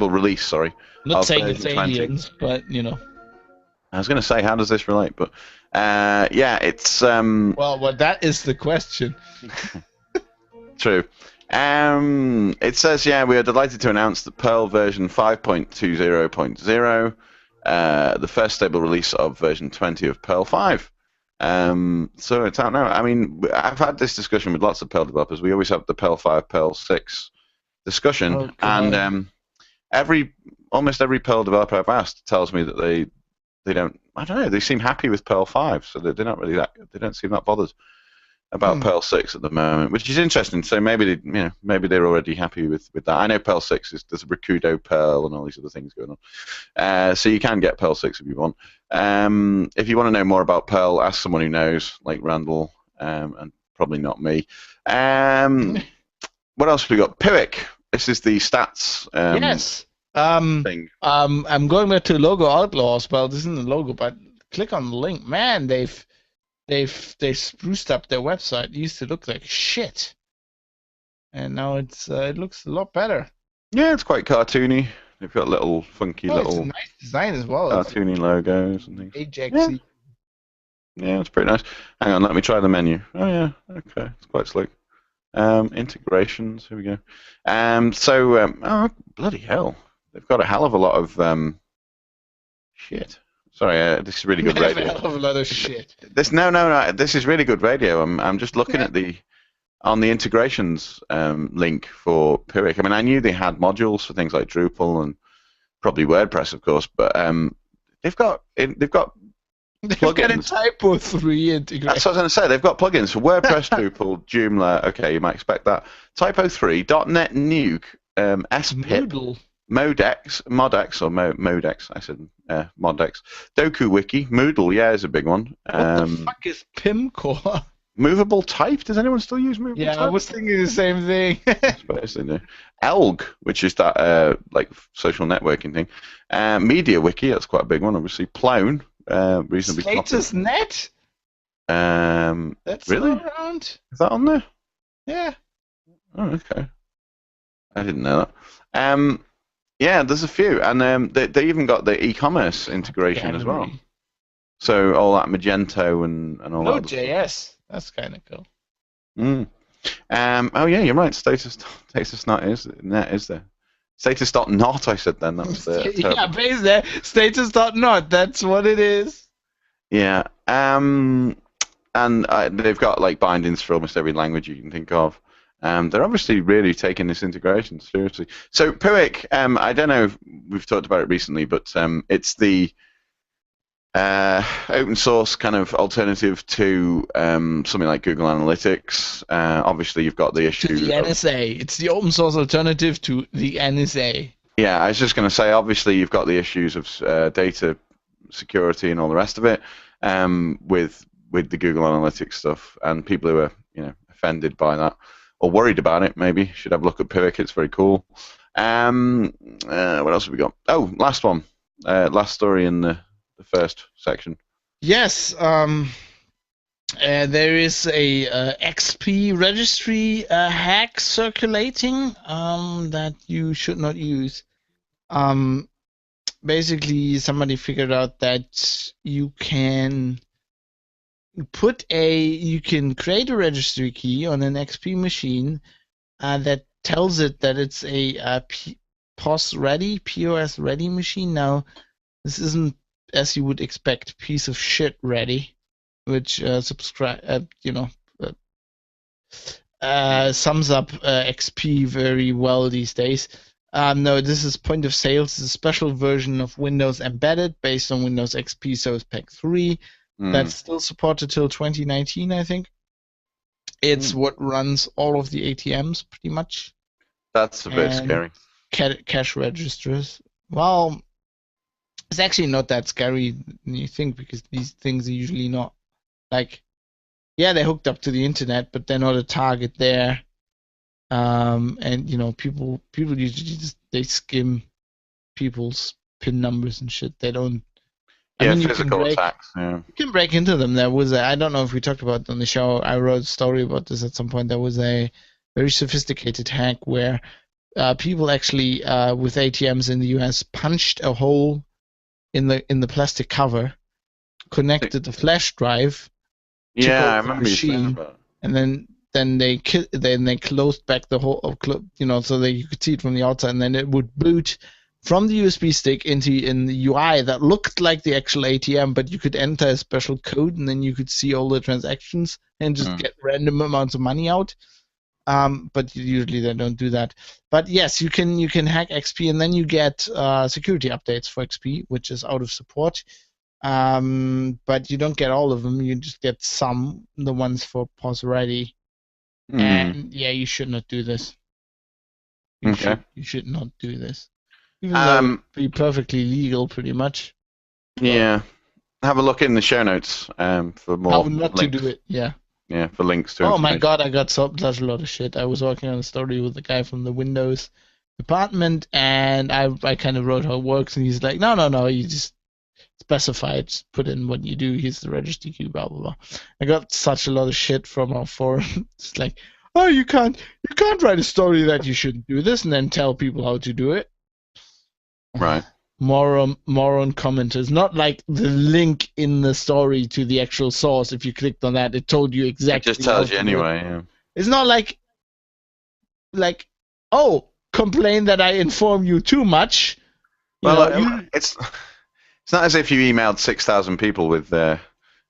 release, sorry. Not saying it's aliens, but you know. I was going to say, how does this relate? But yeah, it's well, that is the question. True. It says, we are delighted to announce that Perl version 5.20.0, the first stable release of version 20 of Perl 5. So it's out now. I mean, I've had this discussion with lots of Perl developers. We always have the Perl 5, Perl 6 discussion, and almost every Perl developer I've asked tells me that they don't. I don't know. They seem happy with Perl 5, so they're not really they don't seem that bothered about Perl 6 at the moment, which is interesting. So maybe they're already happy with that. I know Perl 6 there's a Rakudo Perl and all these other things going on. So you can get Perl 6 if you want. If you want to know more about Perl, ask someone who knows, like Randall, and probably not me. What else have we got? Piwik. This is the stats. Yes. Thing. I'm going back to logo Outlaws. Well, this isn't the logo, but click on the link. Man, they've spruced up their website. It used to look like shit, and now it looks a lot better. Yeah, it's quite cartoony. They've got little funky It's a nice design as well. Cartoony logos and things. Ajax. Yeah, it's pretty nice. Hang on, let me try the menu. Oh yeah, okay, it's quite slick. Integrations. Here we go. Oh bloody hell, they've got a hell of a lot of shit. Sorry, this is really good radio. A hell of a lot of shit. No. This is really good radio. I'm just looking at the integrations link for Piwik. I mean, I knew they had modules for things like Drupal and probably WordPress, of course, but they've got plugins. They've got a Typo 3 integration. That's what I was going to say. They've got plugins for WordPress, Drupal, Joomla. Okay, you might expect that. Typo 3, .NET Nuke, SPIP, Modex, or Modex. I said Modex. Doku Wiki, Moodle. Yeah, is a big one. What the fuck is Pimcore? Movable type? Does anyone still use movable type? Yeah, I was thinking the same thing. I suppose they do. Elg, which is that like social networking thing. Media Wiki, that's quite a big one, obviously. Plone, reasonably StatusNet? That's really around? Is that on there? Yeah. Oh, okay. I didn't know that. Yeah, there's a few, and they even got the e-commerce integration as well. So all that Magento and all that. Node.js. That's kind of cool. Oh yeah, you're right. Status.net is there. Status.not, I said then. That was the yeah, base there. Status.not. That's what it is. Yeah. And they've got like bindings for almost every language you can think of. They're obviously really taking this integration seriously. So Piwik, I don't know if we've talked about it recently, but it's the open source kind of alternative to something like Google Analytics. Obviously, you've got the issue. To the NSA. It's the open source alternative to the NSA. Yeah, I was just going to say, obviously, you've got the issues of data security and all the rest of it with the Google Analytics stuff, and people who are offended by that or worried about it maybe should have a look at Piwik. It's very cool. What else have we got? Oh, last one. Last story in the first section. Yes, there is a XP registry hack circulating that you should not use. Basically, somebody figured out that you can create a registry key on an XP machine that tells it that it's a POS ready machine. Now, this isn't, as you would expect, piece of shit ready, which sums up XP very well these days. No, this is point of sale. It's a special version of Windows Embedded based on Windows XP Service Pack 3. That's still supported till 2019, I think. It's what runs all of the ATMs, pretty much. That's a bit scary. Cash registers. Well, it's actually not that scary than you think, because these things are usually not like, yeah, they're hooked up to the internet, but they're not a target there. And people usually they skim people's PIN numbers and shit. They don't. Yeah, physical attacks. Yeah. You can break into them. There was I don't know if we talked about it on the show. I wrote a story about this at some point. There was a very sophisticated hack where people actually with ATMs in the US punched a hole in the plastic cover, connected the flash drive. Yeah, I remember you saying about it. And then they closed back the whole, so that you could see it from the outside, and then it would boot from the USB stick in the UI that looked like the actual ATM, but you could enter a special code, and then you could see all the transactions and just get random amounts of money out. But usually they don't do that. But yes, you can hack XP, and then you get security updates for XP, which is out of support. But you don't get all of them. You just get some, the ones for POS ready. And yeah, you should not do this. You should not do this. Even though it would be perfectly legal, pretty much. Yeah. Have a look in the show notes for more. How not links. To do it, yeah. Yeah, for links to. Oh my god, I got such a lot of shit. I was working on a story with the guy from the Windows department, and I kind of wrote how it works, and he's like, no, you just specify it, just put in what you do. Here's the registry key, blah blah blah. I got such a lot of shit from our forum. It's like, oh, you can't write a story that you shouldn't do this, and then tell people how to do it. Right. Moron commenters. Not like the link in the story to the actual source. If you clicked on that, it told you exactly. It just tells you anyway. Yeah. It's not like, oh, complain that I inform you too much. It's not as if you emailed 6,000 people with the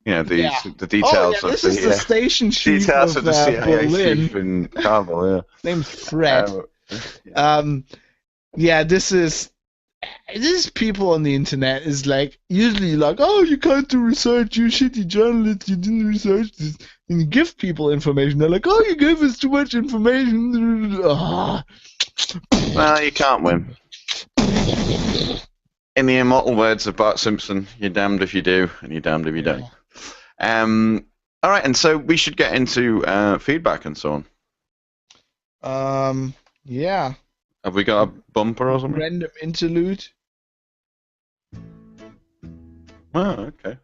details of this is the station chief details of the CIA Berlin. chief in Kabul. Yeah. Name's Fred. This is people on the internet is like usually like, oh, you can't do research, you shitty journalist, you didn't research this, and you give people information. They're like, oh, you gave us too much information. Well, you can't win. In the immortal words of Bart Simpson, you're damned if you do, and you're damned if you don't. All right, and so we should get into feedback and so on. Yeah. Have we got a bumper or something? Random interlude. Oh, okay.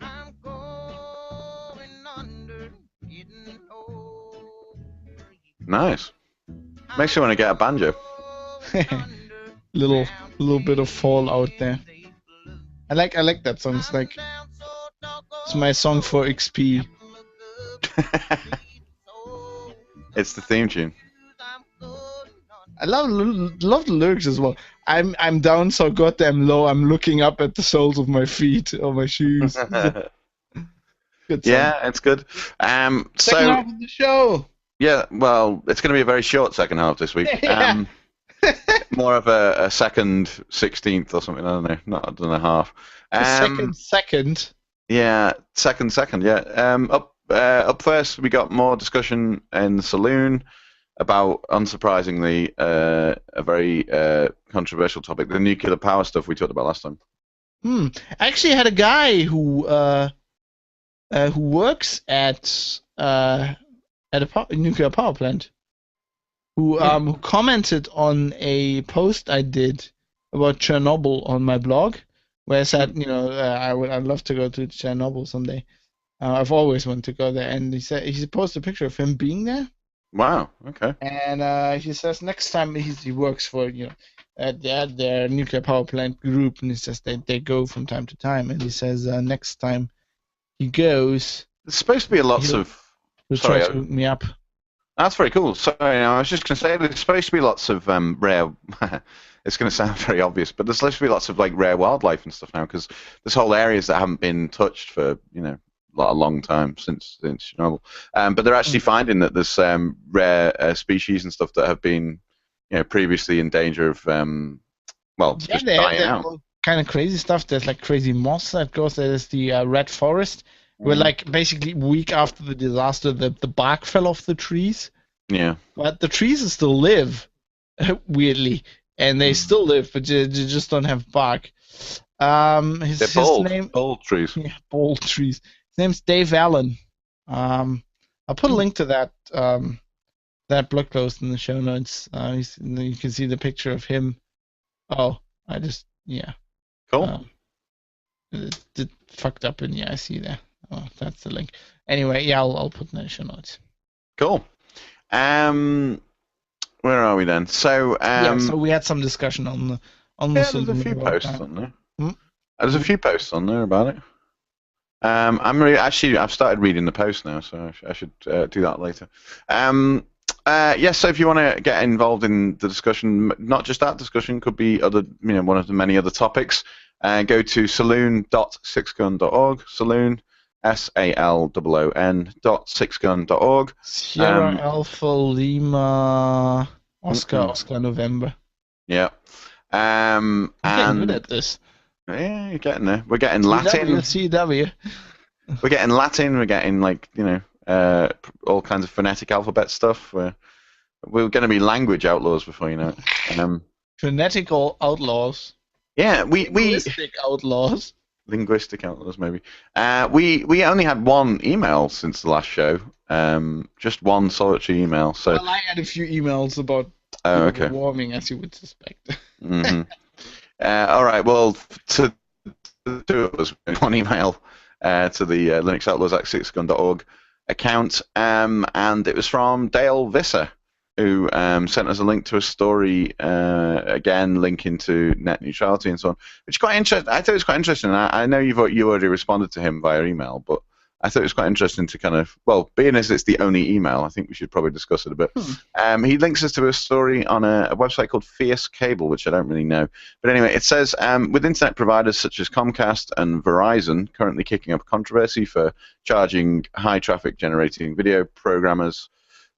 I'm going under, Nice. Makes you want to get a banjo. little bit of Fallout there. I like that song. It's my song for XP. It's the theme tune. I love the lyrics as well. I'm down so goddamn low. I'm looking up at the soles of my feet or my shoes. Good song. Yeah, it's good. Second So half of the show. yeah, well, it's going to be a very short second half this week. Yeah. More of a second 16th or something. I don't know, not than a half. Second. Yeah, second. Yeah. Up first, we got more discussion in the saloon about, unsurprisingly, a very controversial topic: the nuclear power stuff we talked about last time. I actually had a guy who works at a nuclear power plant who commented on a post I did about Chernobyl on my blog, where I said, I'd love to go to Chernobyl someday. I've always wanted to go there, and he posted a picture of him being there. Wow. Okay. And he says next time he works for at their nuclear power plant group, and he says they go from time to time, and he says next time he goes, There's supposed to be lots of. he'll try to hook me up. That's very cool. Sorry, I was just going to say there's supposed to be lots of rare. It's going to sound very obvious, but there's supposed to be lots of like rare wildlife and stuff now, because there's whole areas that haven't been touched for a long time since Chernobyl. But they're actually finding that there's rare species and stuff that have been previously in danger of just dying out. Kind of crazy stuff. There's like crazy moss that goes. There's the red forest, where like basically a week after the disaster, the bark fell off the trees. Yeah. But the trees still live, weirdly, and they still live, but they just don't have bark. They're bold trees. Yeah, bold trees. His name's Dave Allen. I'll put a link to that blog post in the show notes. You can see the picture of him. Cool. It fucked up in the IC there. Oh, that's the link. Anyway, yeah, I'll put in the show notes. Cool. Where are we then? So so we had some discussion on the. There's a few posts on there. There's a few posts on there about it. I've started reading the post now, so I should do that later. So if you want to get involved in the discussion, not just that discussion, could be other, one of the many other topics. Go to saloon.sixgun.org. Saloon, SALOON.sixgun.org. Sierra Alpha Lima Oscar November. Yeah. I'm getting good at this. Yeah, you're getting there. We're getting Latin. CW. We're getting Latin. We're getting all kinds of phonetic alphabet stuff. We're going to be language outlaws before you know it. Phonetic outlaws. Yeah, linguistic outlaws. Linguistic outlaws, maybe. We only had one email since the last show. Just one solitary email. So. Well, I had a few emails about warming, as you would suspect. Mm-hmm. All right. Well, to the two of us, one email to the Linux Outlaws at sixgun.org account, and it was from Dale Visser, who sent us a link to a story, again linking to net neutrality and so on, which is quite interesting. I thought it was quite interesting. I know you already responded to him via email, but I thought it was quite interesting to kind of, being as it's the only email, I think we should probably discuss it a bit. He links us to a story on a website called Fierce Cable, which I don't really know. But anyway, it says, with internet providers such as Comcast and Verizon currently kicking up controversy for charging high traffic generating video programmers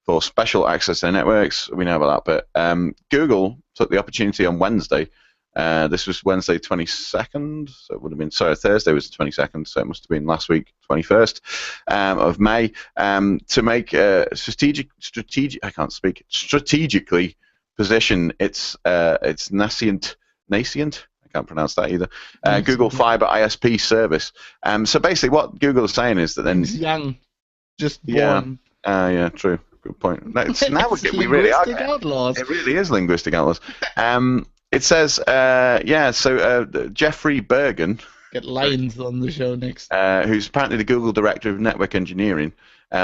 for special access to their networks, we know about that, but Google took the opportunity on Wednesday. This was Wednesday 22nd, so it would have been, Thursday was the 22nd, so it must have been last week, 21st of May, to make strategically position its nascent, I can't pronounce that either, Google Fiber ISP service. So basically what Google is saying is that then... It's young, just born. Yeah, true. Good point. We really are. Outlaws. It really is linguistic outlaws. It says, Jeffrey Bergen, get lines on the show next, who's apparently the Google Director of Network Engineering,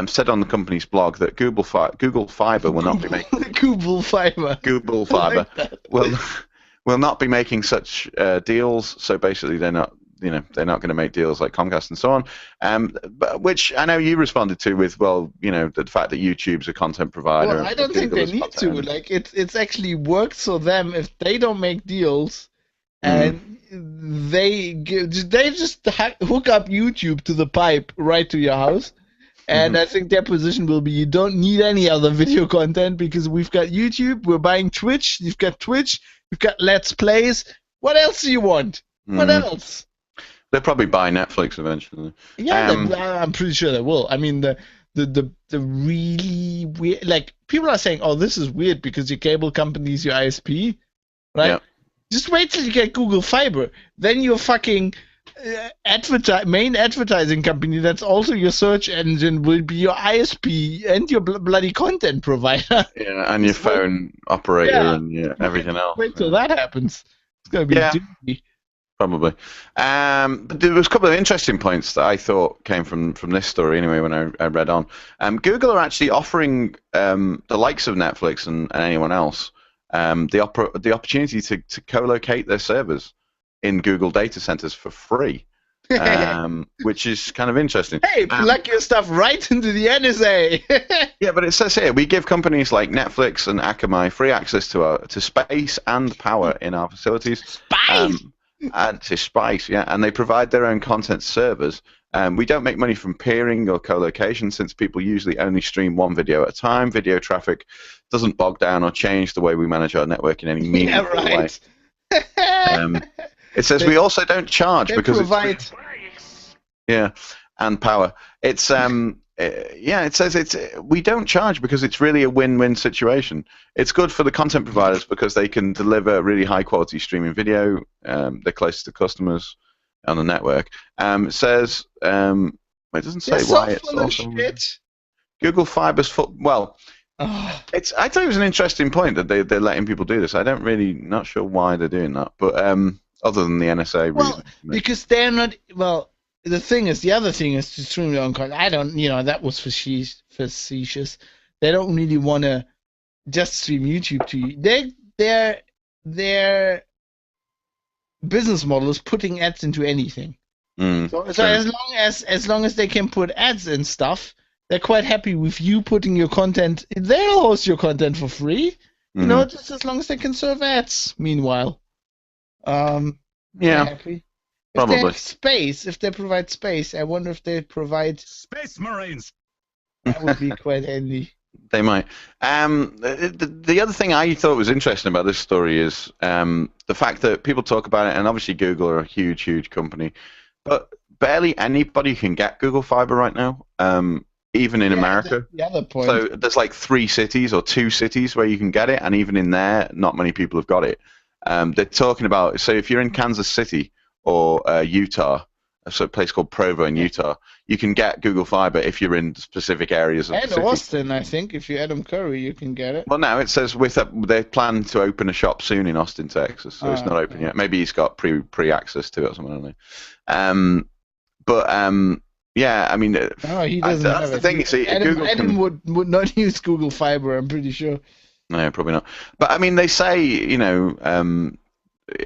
said on the company's blog that Google Fiber will not be making Google Fiber will not be making such deals. So basically, they're not going to make deals like Comcast and so on. But which I know you responded to with, the fact that YouTube's a content provider. Well, I don't think they need to. Like, it's actually worked for them if they don't make deals, and they just hook up YouTube to the pipe right to your house. And I think their position will be, you don't need any other video content because we've got YouTube, we're buying Twitch, you've got Twitch, we've got Let's Plays. What else do you want? What else? They'll probably buy Netflix eventually. Yeah, I'm pretty sure they will. I mean, the really weird, like, people are saying, oh, this is weird because your cable company's your ISP, right? Yeah. Just wait till you get Google Fiber. Then your fucking main advertising company that's also your search engine will be your ISP and your bloody content provider. Yeah, and your phone operator and everything else. Wait till that happens. It's going to be doozy. Probably. But there was a couple of interesting points that I thought came from this story anyway when I read on. Google are actually offering the likes of Netflix and anyone else the opportunity to co-locate their servers in Google data centers for free, which is kind of interesting. Hey, plug your stuff right into the NSA. Yeah, but it says here, we give companies like Netflix and Akamai free access to space and power in our facilities. Space! And to Spice, and they provide their own content servers. We don't make money from peering or co-location since people usually only stream one video at a time. Video traffic doesn't bog down or change the way we manage our network in any meaningful way. It says we also don't charge because it's and power. It's it says we don't charge because it's really a win-win situation. It's good for the content providers because they can deliver really high-quality streaming video. They're close to customers on the network. It says it doesn't say why it's also Google Fiber's full. Well, I thought it was an interesting point that they're letting people do this. I don't really not sure why they're doing that, but other than the NSA reason. Because they're not the other thing is to stream their own content. I don't, that was facetious. They don't really want to just stream YouTube to you. Their business model is putting ads into anything. So as long as they can put ads and stuff, they're quite happy with you putting your content. They'll host your content for free. Just as long as they can serve ads. Meanwhile, they're happy. Probably. If they provide space, I wonder if they provide Space Marines. That would be quite handy. They might. The other thing I thought was interesting about this story is the fact that people talk about it, and obviously Google are a huge, huge company, but barely anybody can get Google Fiber right now, even in America. The other point. So there's like 3 cities or 2 cities where you can get it, and even in there, not many people have got it. They're talking about, so if you're in Kansas City or Utah, so a place called Provo in Utah, you can get Google Fiber if you're in specific areas of the city. Austin, I think, if you're Adam Curry, you can get it. Well, now it says they plan to open a shop soon in Austin, Texas, so it's not open yet. Maybe he's got pre-access to it or something, I don't know. Yeah, I mean, he doesn't that's have the it. thing. You see, Adam would not use Google Fiber, I'm pretty sure. No, probably not. But I mean, they say,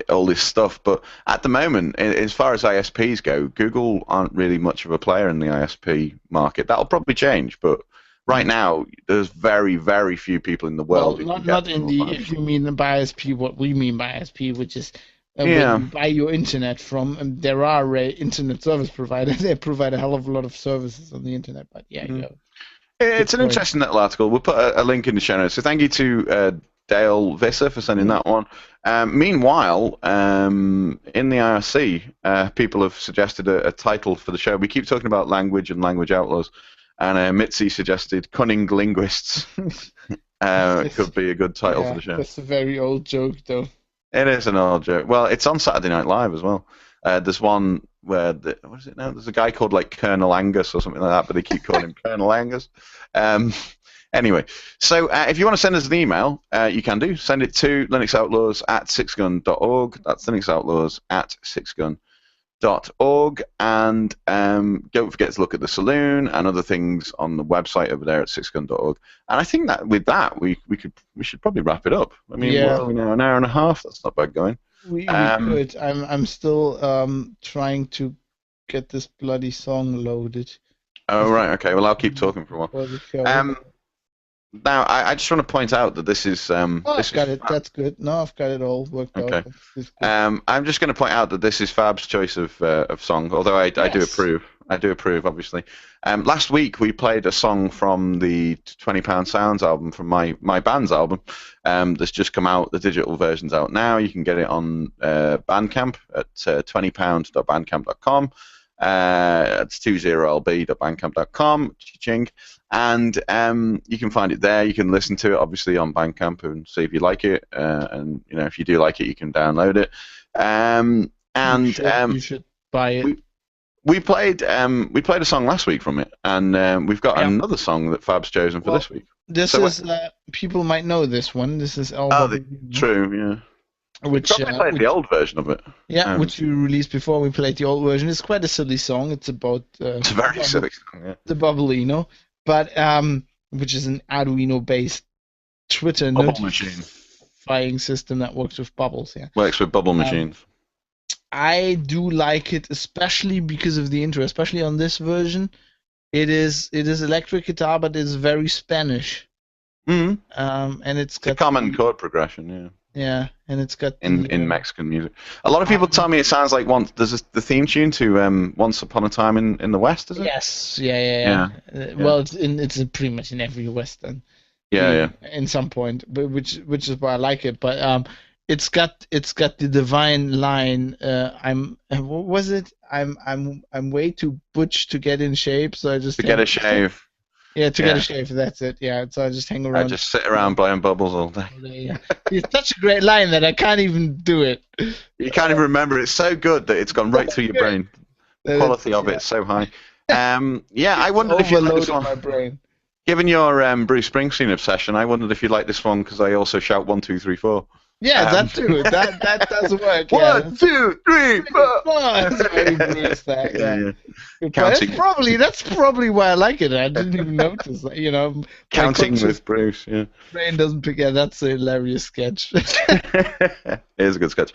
all this stuff, but at the moment, as far as ISPs go, Google aren't really much of a player in the ISP market. That'll probably change, but right now, there's very, very few people in the world. Well, not in the, if you mean by ISP, what we mean by ISP, which is where you buy your internet from. And there are internet service providers. They provide a hell of a lot of services on the internet, but it's an interesting little article. We'll put a link in the show notes. So thank you to Dale Visser for sending that one. Meanwhile, in the IRC, people have suggested a title for the show. We keep talking about language and language outlaws, and Mitzi suggested Cunning Linguists. Could be a good title for the show. That's a very old joke, though. It is an old joke. Well, it's on Saturday Night Live as well. There's one where, what is it now? There's a guy called like Colonel Angus or something like that, but they keep calling him Colonel Angus. Anyway, so if you want to send us an email, you can do. Send it to linuxoutlaws@sixgun.org. That's linuxoutlaws@sixgun.org. And don't forget to look at the saloon and other things on the website over there at sixgun.org. And I think that with that, we should probably wrap it up. I mean, what are we now, an hour and a half? That's not bad going. We could. I'm still trying to get this bloody song loaded. Oh, right. Okay. Well, I'll keep talking for a while. Now, I just want to point out that this is. Oh, I've got it. That's good. No, I've got it all worked out. Okay. It's good. I'm just going to point out that this is Fab's choice of song, although I do Yes. approve. I do approve, obviously. Last week we played a song from the £20 Sounds album, from my band's album. That's just come out. The digital version's out now. You can get it on Bandcamp at $20 .bandcamp.com. It's 20lb.bandcamp.com. Ching. And you can find it there. You can listen to it, obviously, on Bandcamp and see if you like it. And if you do like it, you can download it. You should buy it. We played a song last week from it, and we've got another song that Fab's chosen for this week. This is people might know this one. This is true, yeah. Which probably played the old version of it. Yeah, which we released before we played the old version. It's quite a silly song. It's about it's a very silly song, yeah. The Bubblino, but which is an Arduino-based Twitter notifying system that works with bubbles. Yeah, works with bubble machines. I do like it, especially because of the intro, especially on this version. It is electric guitar, but it's very Spanish. Mm-hmm. And it's got a common chord progression, yeah. Yeah, and it's got in Mexican music. A lot of people tell me it sounds like there's the theme tune to Once Upon a Time in the West, is it? Yes, yeah. Well, it's pretty much in every Western. Yeah. In some point, but which is why I like it. But it's got the divine line. I'm way too butch to get in shape, so I just get a shave. Yeah, to get a shave. That's it. Yeah, so I just hang around. I just sit around blowing bubbles all day. Yeah. It's such a great line that I can't even do it. You can't even remember. It's so good that it's gone right through your brain. The quality of it's so high. I wondered if you like this one. My brain. Given your Bruce Springsteen obsession, I wondered if you like this one because I also shout 1, 2, 3, 4. Yeah, that too. That does work. 1, 2, 3, 4. That's very Bruce. Counting. That's probably why I like it. I didn't even notice. Counting with Bruce. Yeah. Brain doesn't pick. Yeah, that's a hilarious sketch. It is a good sketch.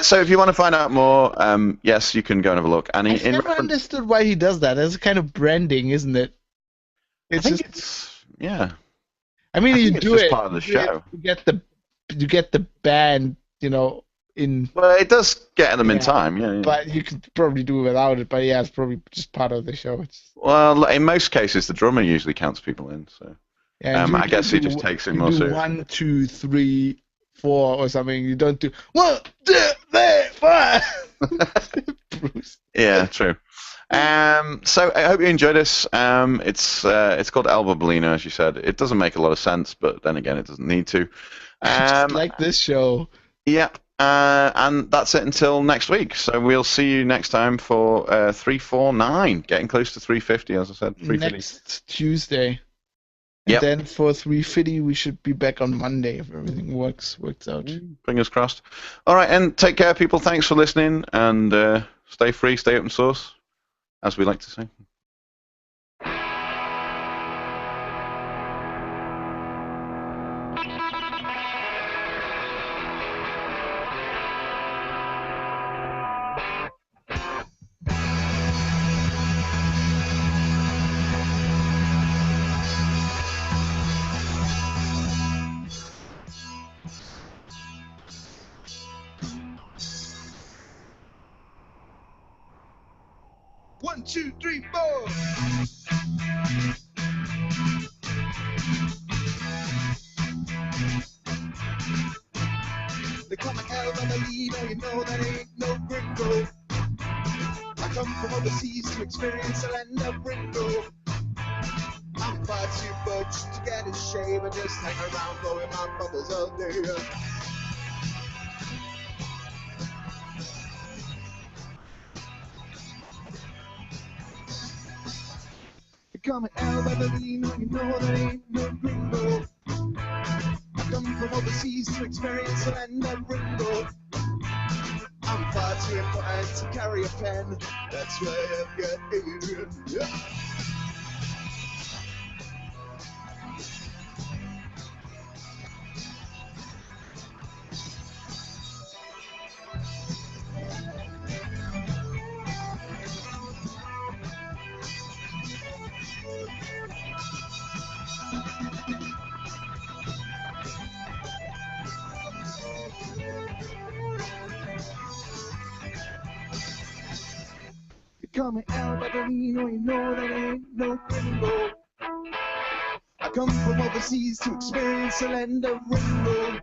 So if you want to find out more, yes, you can go and have a look. And I've never understood why he does that. It's a kind of branding, isn't it? Yeah. I mean, you do it. Part of the show. You get the band, in. Well, it does get them in time, yeah. But you could probably do it without it. But yeah, it's probably just part of the show. Well, in most cases, the drummer usually counts people in. So yeah, I guess he just takes it more seriously. 1, 2, 3, 4 or something. You don't do 1, 2, 3, 4. Bruce. Yeah, true. So I hope you enjoy this. It's called El Bubblino, as you said. It doesn't make a lot of sense, but then again, it doesn't need to. Just like this show. Yep. And that's it until next week. So we'll see you next time for 349, getting close to 350, as I said. 350. Next Tuesday. Yep. And then for 350, we should be back on Monday if everything works out. Fingers crossed. All right, and take care, people. Thanks for listening, and stay free, stay open source, as we like to say. One, two, three, four. They call me El Bubblino, you know that ain't no gringo. I come from overseas to experience the land of Ringo. I'm far too butch to get a shave and just hang around blowing my bubbles all day. Call me El Bubblino, you know that ain't no gringo. I come from overseas to experience the land of Ringo. I'm far too important to carry a pen. That's why I've got Adrian. Yeah. call me Al Badalino, you know that ain't no gringo. I come from overseas to experience the land of Ringo.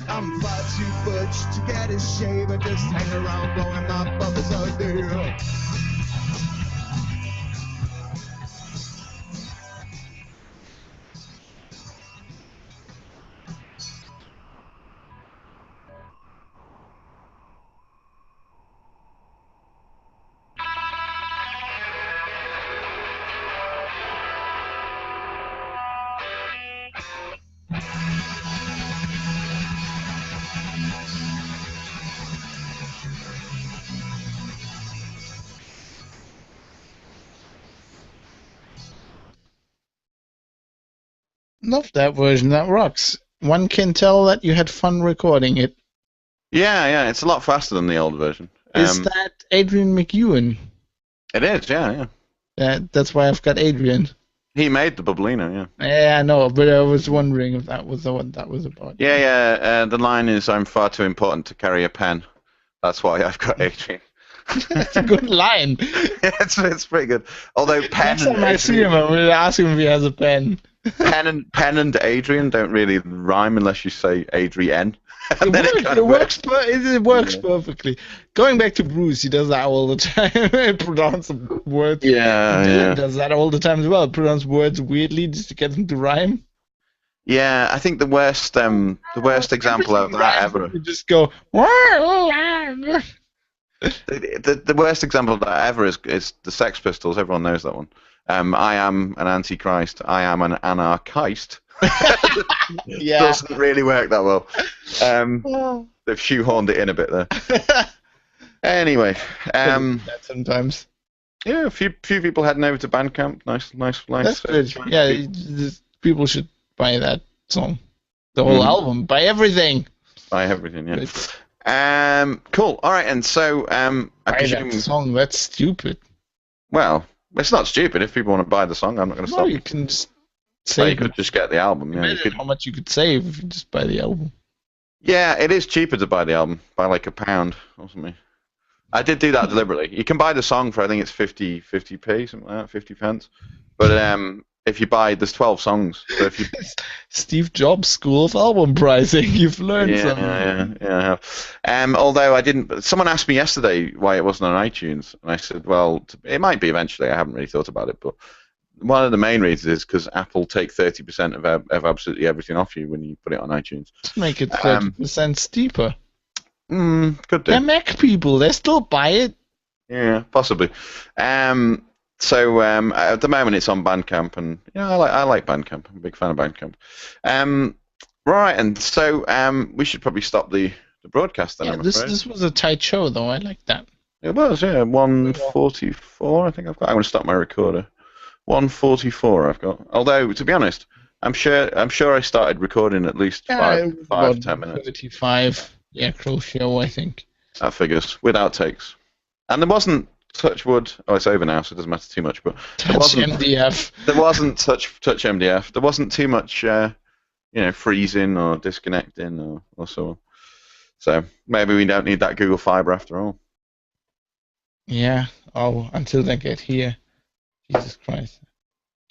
I'm far too butch to get a shave. I just hang around blowing my bubbles out there. Love that version. That rocks. One can tell that you had fun recording it. Yeah, it's a lot faster than the old version. Is that Adrian McEwen? It is, yeah. That's why I've got Adrian. He made the Bubblino, yeah. Yeah, I know, but I was wondering if that was what that was about. Yeah. The line is, "I'm far too important to carry a pen." That's why I've got Adrian. That's a good line. Yeah, it's pretty good. Although pen Next time I see him, I'm going to ask him if he has a pen. Pen and Adrian don't really rhyme unless you say Adrian. It works perfectly. Going back to Bruce, he does that all the time. Pronounce words. Yeah. Dylan does that all the time as well. Pronounce words weirdly just to get them to rhyme. Yeah, I think the worst example of that ever. You just go. The worst example of that ever is the Sex Pistols. Everyone knows that one. I am an antichrist. I am an anarchist. Yeah. Doesn't really work that well. They've shoehorned it in a bit there. Anyway, sometimes. Yeah, a few people heading over to Bandcamp. Nice. That's good. Yeah, people should buy that song, the whole album, buy everything. Buy everything, yeah. Cool. All right, and so I presume that song. That's stupid. Well, it's not stupid. If people want to buy the song, I'm not going to stop. You can just save. You could just get the album. Yeah, how much you could save if you just buy the album. Yeah, it is cheaper to buy the album by like £1 or something. I did do that deliberately. You can buy the song for I think it's 50p, something like that, 50 pence. But if you buy, there's 12 songs. So if you Steve Jobs School of Album Pricing, you've learned something. Yeah, I have. Although I didn't. Someone asked me yesterday why it wasn't on iTunes, and I said, well, it might be eventually. I haven't really thought about it, but one of the main reasons is because Apple take 30% of absolutely everything off you when you put it on iTunes. Just make it 30% steeper. Could do. They're Mac people. They still buy it. Yeah, possibly. So at the moment it's on Bandcamp, and I like Bandcamp. I'm a big fan of Bandcamp. Right, and so we should probably stop the broadcast then. Yeah, this was a tight show though. I like that. It was, yeah. 144. I think I've got. I'm going to stop my recorder. 144. I've got. Although to be honest, I'm sure I started recording at least 5-10 minutes. 35. Yeah, close show, I think. That figures with outtakes, and there wasn't. Touch wood. Oh, it's over now, so it doesn't matter too much. But touch MDF. There wasn't touch MDF. There wasn't too much, freezing or disconnecting or so on. So maybe we don't need that Google Fiber after all. Yeah. Oh, until they get here. Jesus Christ.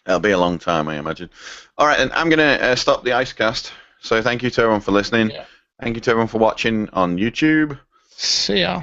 It'll be a long time, I imagine. All right, and I'm gonna stop the Icecast. So thank you to everyone for listening. Yeah. Thank you to everyone for watching on YouTube. See ya.